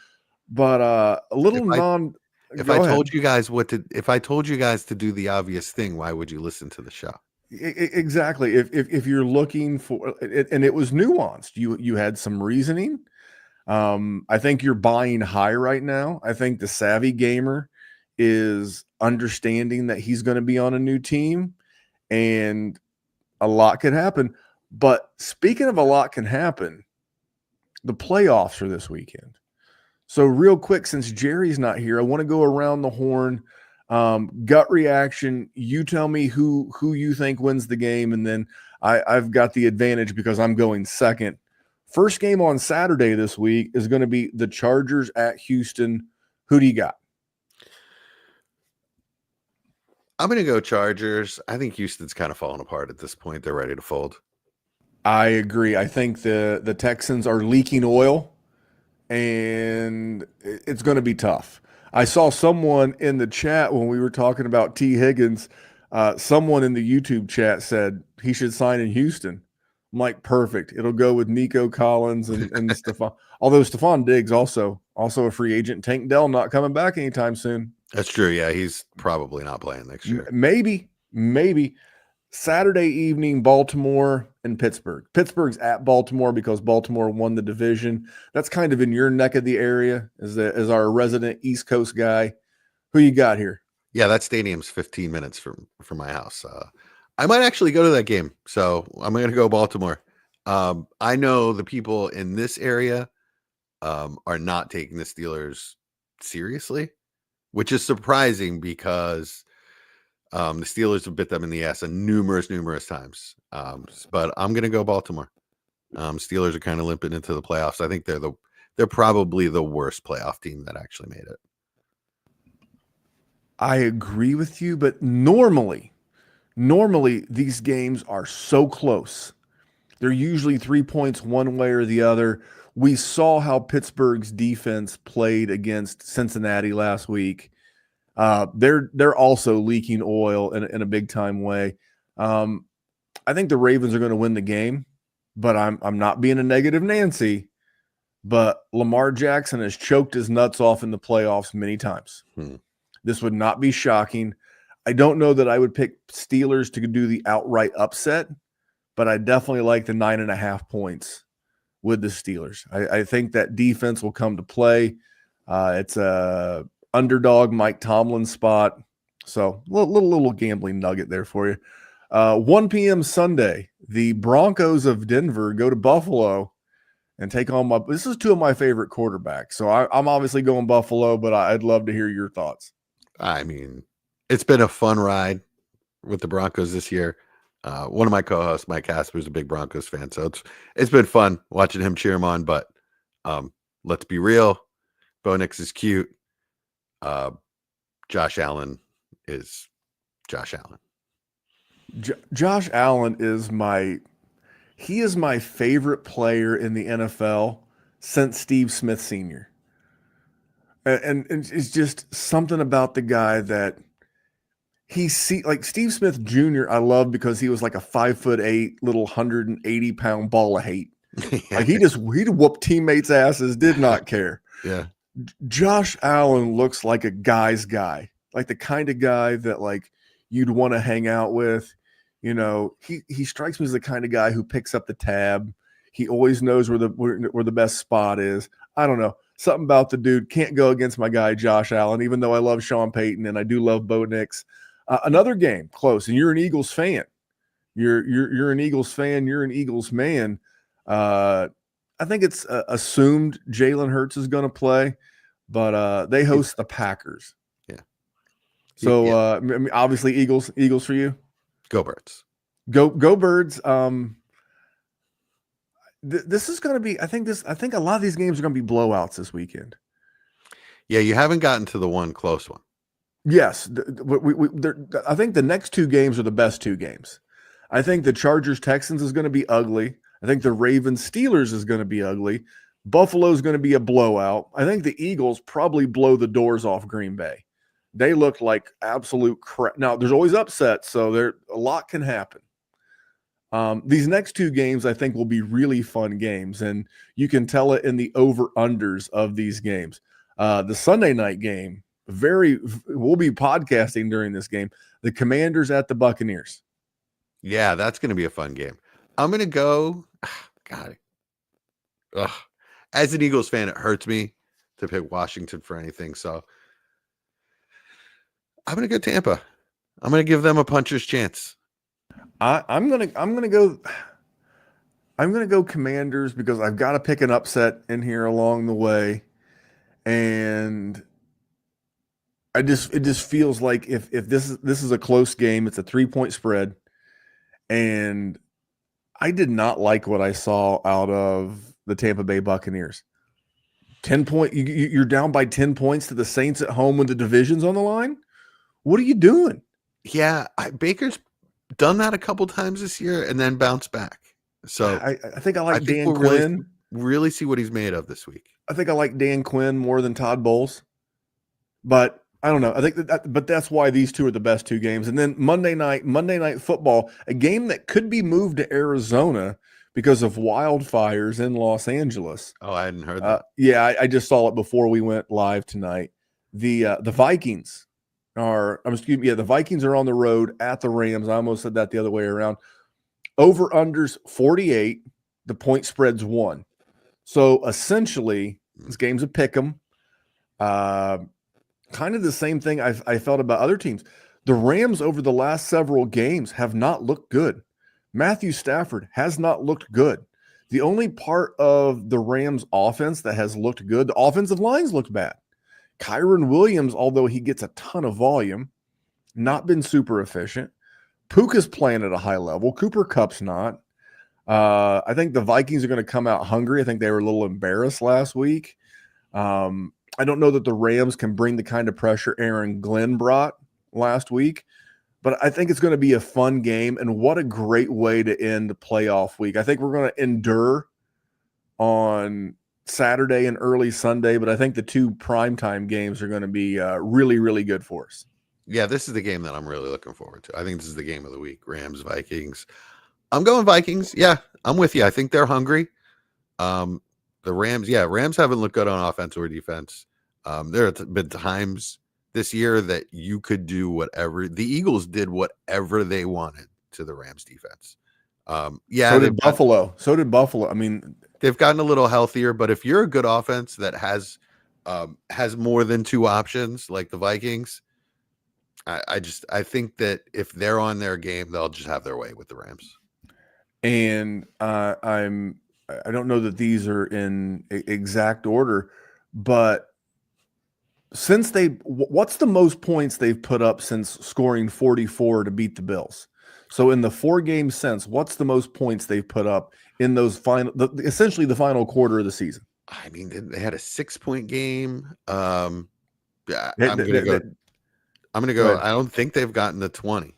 but a little If I told you guys to do the obvious thing, why would you listen to the show? Exactly. If you're looking for it, and it was nuanced, you had some reasoning. I think you're buying high right now. I think the savvy gamer is understanding that he's going to be on a new team and a lot could happen. But speaking of a lot can happen, the playoffs are this weekend. So real quick, since Jerry's not here, I want to go around the horn. Gut reaction. You tell me who you think wins the game, and then I've got the advantage because I'm going second. First game on Saturday this week is going to be the Chargers at Houston. Who do you got? I'm going to go Chargers. I think Houston's kind of falling apart at this point. They're ready to fold. I agree. I think the Texans are leaking oil, and it's going to be tough. I saw someone in the chat when we were talking about T. Higgins. Someone in the YouTube chat said he should sign in Houston. I'm like, perfect. It'll go with Nico Collins and Stephon. Although Stephon Diggs also a free agent. Tank Dell not coming back anytime soon. That's true. Yeah, he's probably not playing next year. Maybe. Saturday evening, Baltimore and Pittsburgh. Pittsburgh's at Baltimore because Baltimore won the division. That's kind of in your neck of the area as our resident East Coast guy. Who you got here? Yeah, that stadium's 15 minutes from my house. I might actually go to that game, so I'm going to go Baltimore. I know the people in this area are not taking the Steelers seriously, which is surprising because the Steelers have bit them in the ass numerous times. But I'm going to go Baltimore. Steelers are kind of limping into the playoffs. I think they're probably the worst playoff team that actually made it. I agree with you, but normally these games are so close. They're usually 3 points one way or the other. We saw how Pittsburgh's defense played against Cincinnati last week. They're also leaking oil in a big time way. I think the Ravens are going to win the game, but I'm not being a negative Nancy. But Lamar Jackson has choked his nuts off in the playoffs many times. This would not be shocking. I don't know that I would pick Steelers to do the outright upset, but I definitely like the 9.5 points with the Steelers. I think that defense will come to play. It's a underdog Mike Tomlin spot. So little gambling nugget there for you. 1 p.m. Sunday, the Broncos of Denver go to Buffalo and take on this is two of my favorite quarterbacks. So I'm obviously going Buffalo, but I'd love to hear your thoughts. I mean, it's been a fun ride with the Broncos this year. One of my co-hosts, Mike Casper, is a big Broncos fan, so it's been fun watching him cheer him on. But let's be real, Bo Nix is cute. Josh Allen is Josh Allen. Josh Allen is my favorite player in the NFL since Steve Smith Sr. And it's just something about the guy that like Steve Smith Jr. I love because he was like a 5'8", little 180-pound ball of hate. Like he'd whoop teammates' asses, did not care. Yeah. Josh Allen looks like a guy's guy, like the kind of guy that like you'd want to hang out with. You know, he strikes me as the kind of guy who picks up the tab. He always knows where the best spot is. I don't know. Something about the dude. Can't go against my guy Josh Allen, even though I love Sean Payton and I do love Bo Nix. Another game close, and you're an Eagles fan. You're an Eagles fan. You're an Eagles man. I think it's assumed Jalen Hurts is going to play, but they host the Packers. Yeah. So I mean, obviously Eagles for you. Go Birds. Go Birds. This is going to be. I think a lot of these games are going to be blowouts this weekend. Yeah, you haven't gotten to the one close one. Yes, I think the next two games are the best two games. I think the Chargers-Texans is going to be ugly. I think the Ravens-Steelers is going to be ugly. Buffalo's going to be a blowout. I think the Eagles probably blow the doors off Green Bay. They look like absolute crap. Now, there's always upsets, so a lot can happen. These next two games, I think, will be really fun games, and you can tell it in the over-unders of these games. The Sunday night game, we'll be podcasting during this game. The Commanders at the Buccaneers. Yeah, that's going to be a fun game. I'm going to go. God, as an Eagles fan, it hurts me to pick Washington for anything. So I'm going to go Tampa. I'm going to give them a puncher's chance. I'm gonna go Commanders because I've got to pick an upset in here along the way, and it just feels like if this is a close game, it's a 3-point spread, and I did not like what I saw out of the Tampa Bay Buccaneers. 10 point, you're down by 10 points to the Saints at home when the division's on the line. What are you doing? Yeah, Baker's done that a couple times this year and then bounced back. So I think I like Dan Quinn. Really see what he's made of this week. I think I like Dan Quinn more than Todd Bowles, but I don't know. I think but that's why these two are the best two games. And then Monday night football, a game that could be moved to Arizona because of wildfires in Los Angeles. Oh, I hadn't heard that. Yeah, I just saw it before we went live tonight. The Vikings the Vikings are on the road at the Rams. I almost said that the other way around. Over unders 48. The point spread's 1. So essentially, this game's a pick 'em. Kind of the same thing I felt about other teams. The Rams over the last several games have not looked good. Matthew Stafford has not looked good. The only part of the Rams offense that has looked good, the offensive lines looked bad. Kyron Williams, although he gets a ton of volume, not been super efficient. Puka's playing at a high level. Cooper Kupp's not. I think the Vikings are going to come out hungry. I think they were a little embarrassed last week. I don't know that the Rams can bring the kind of pressure Aaron Glenn brought last week, but I think it's going to be a fun game, and what a great way to end the playoff week. I think we're going to endure on Saturday and early Sunday, but I think the two primetime games are going to be really, really good for us. Yeah, this is the game that I'm really looking forward to. I think this is the game of the week. Rams, Vikings. I'm going Vikings. Yeah, I'm with you. I think they're hungry. The Rams haven't looked good on offense or defense. There have been times this year that you could do whatever. The Eagles did whatever they wanted to the Rams defense. So did Buffalo. I mean, they've gotten a little healthier, but if you're a good offense that has more than two options like the Vikings, I think that if they're on their game, they'll just have their way with the Rams. And I don't know that these are in exact order, but what's the most points they've put up since scoring 44 to beat the Bills? So in the 4 games since, what's the most points they've put up in those essentially the final quarter of the season? I mean, they had a 6-point game. I'm gonna go. I don't think they've gotten to 20.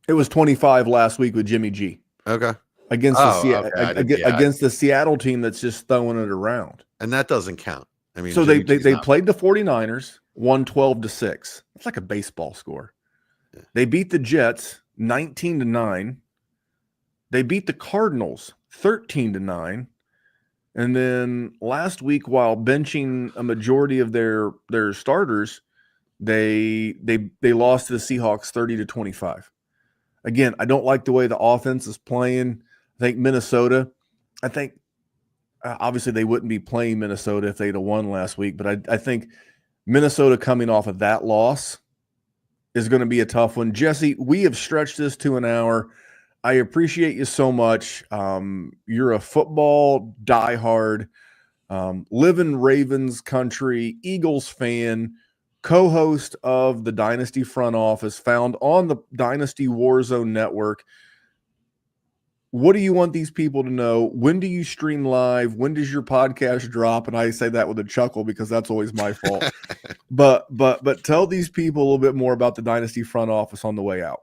It was 25 last week with Jimmy G. Okay. Against the Seattle team that's just throwing it around. And that doesn't count. I mean, so they played the 49ers, won 12-6. It's like a baseball score. Yeah. They beat the Jets 19-9. They beat the Cardinals 13-9. And then last week, while benching a majority of their starters, they lost to the Seahawks 30-25. Again, I don't like the way the offense is playing. I think Minnesota, obviously they wouldn't be playing Minnesota if they'd have won last week, but I think Minnesota coming off of that loss is going to be a tough one. Jesse, we have stretched this to an hour. I appreciate you so much. You're a football diehard, live in Ravens country, Eagles fan, co-host of the Dynasty Front Office, found on the Dynasty WarZone network. What do you want these people to know? When do you stream live? When does your podcast drop? And I say that with a chuckle because that's always my fault. But tell these people a little bit more about the Dynasty Front Office on the way out.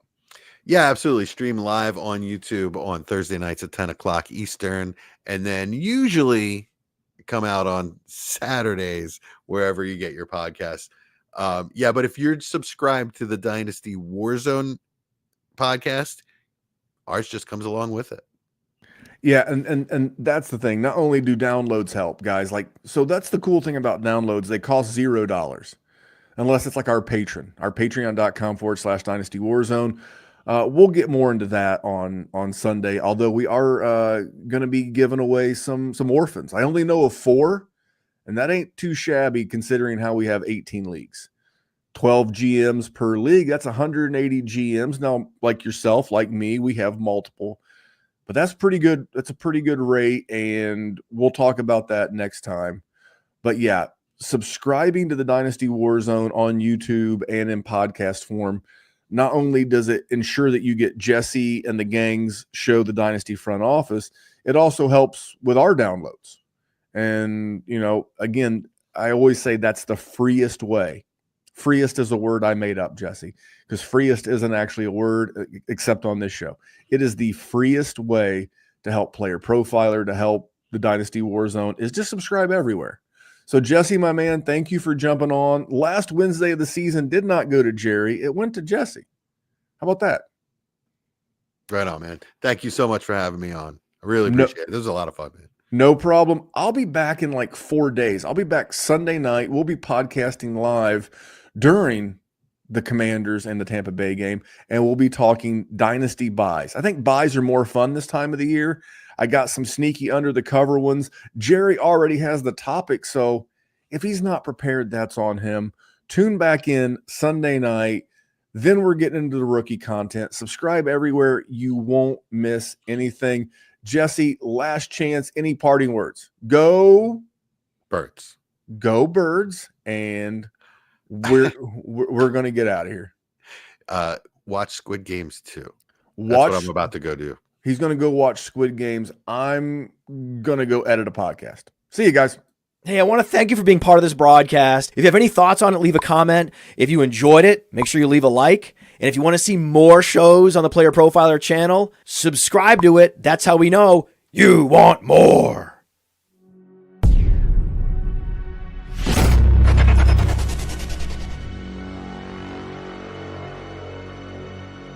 Yeah, absolutely. Stream live on YouTube on Thursday nights at 10 o'clock Eastern, and then usually come out on Saturdays wherever you get your podcasts. But if you're subscribed to the Dynasty WarZone podcast, ours just comes along with it. Yeah, and that's the thing. Not only do downloads help, guys, so that's the cool thing about downloads. They cost $0 unless it's like our patron, our patreon.com/Dynasty WarZone. We'll get more into that on Sunday, although we are going to be giving away some orphans. I only know of 4, and that ain't too shabby considering how we have 18 leagues. 12 GMs per league, that's 180 GMs. Now, like yourself, like me, we have multiple, but that's pretty good. That's a pretty good rate, and we'll talk about that next time. But yeah, subscribing to the Dynasty WarZone on YouTube and in podcast form, not only does it ensure that you get Jesse and the gang's show, the Dynasty Front Office, it also helps with our downloads. And, again, I always say that's the freest way. Freest is a word I made up, Jesse, because freest isn't actually a word except on this show. It is the freest way to help Player Profiler, to help the Dynasty WarZone, is just subscribe everywhere. So, Jesse, my man, thank you for jumping on. Last Wednesday of the season did not go to Jerry. It went to Jesse. How about that? Right on, man. Thank you so much for having me on. I really appreciate it. This was a lot of fun, man. No problem. I'll be back in 4 days. I'll be back Sunday night. We'll be podcasting live during the Commanders and the Tampa Bay game, and we'll be talking Dynasty buys. I think buys are more fun this time of the year. I got some sneaky under the cover ones. Jerry already has the topic, so if he's not prepared, that's on him. Tune back in Sunday night. Then we're getting into the rookie content. Subscribe everywhere. You won't miss anything. Jesse, last chance. Any parting words? Go Birds. Go Birds. And we're going to get out of here. Watch Squid Games 2. That's what I'm about to go do. He's going to go watch Squid Games. I'm going to go edit a podcast. See you guys. Hey, I want to thank you for being part of this broadcast. If you have any thoughts on it, leave a comment. If you enjoyed it, make sure you leave a like. And if you want to see more shows on the Player Profiler channel, subscribe to it. That's how we know you want more.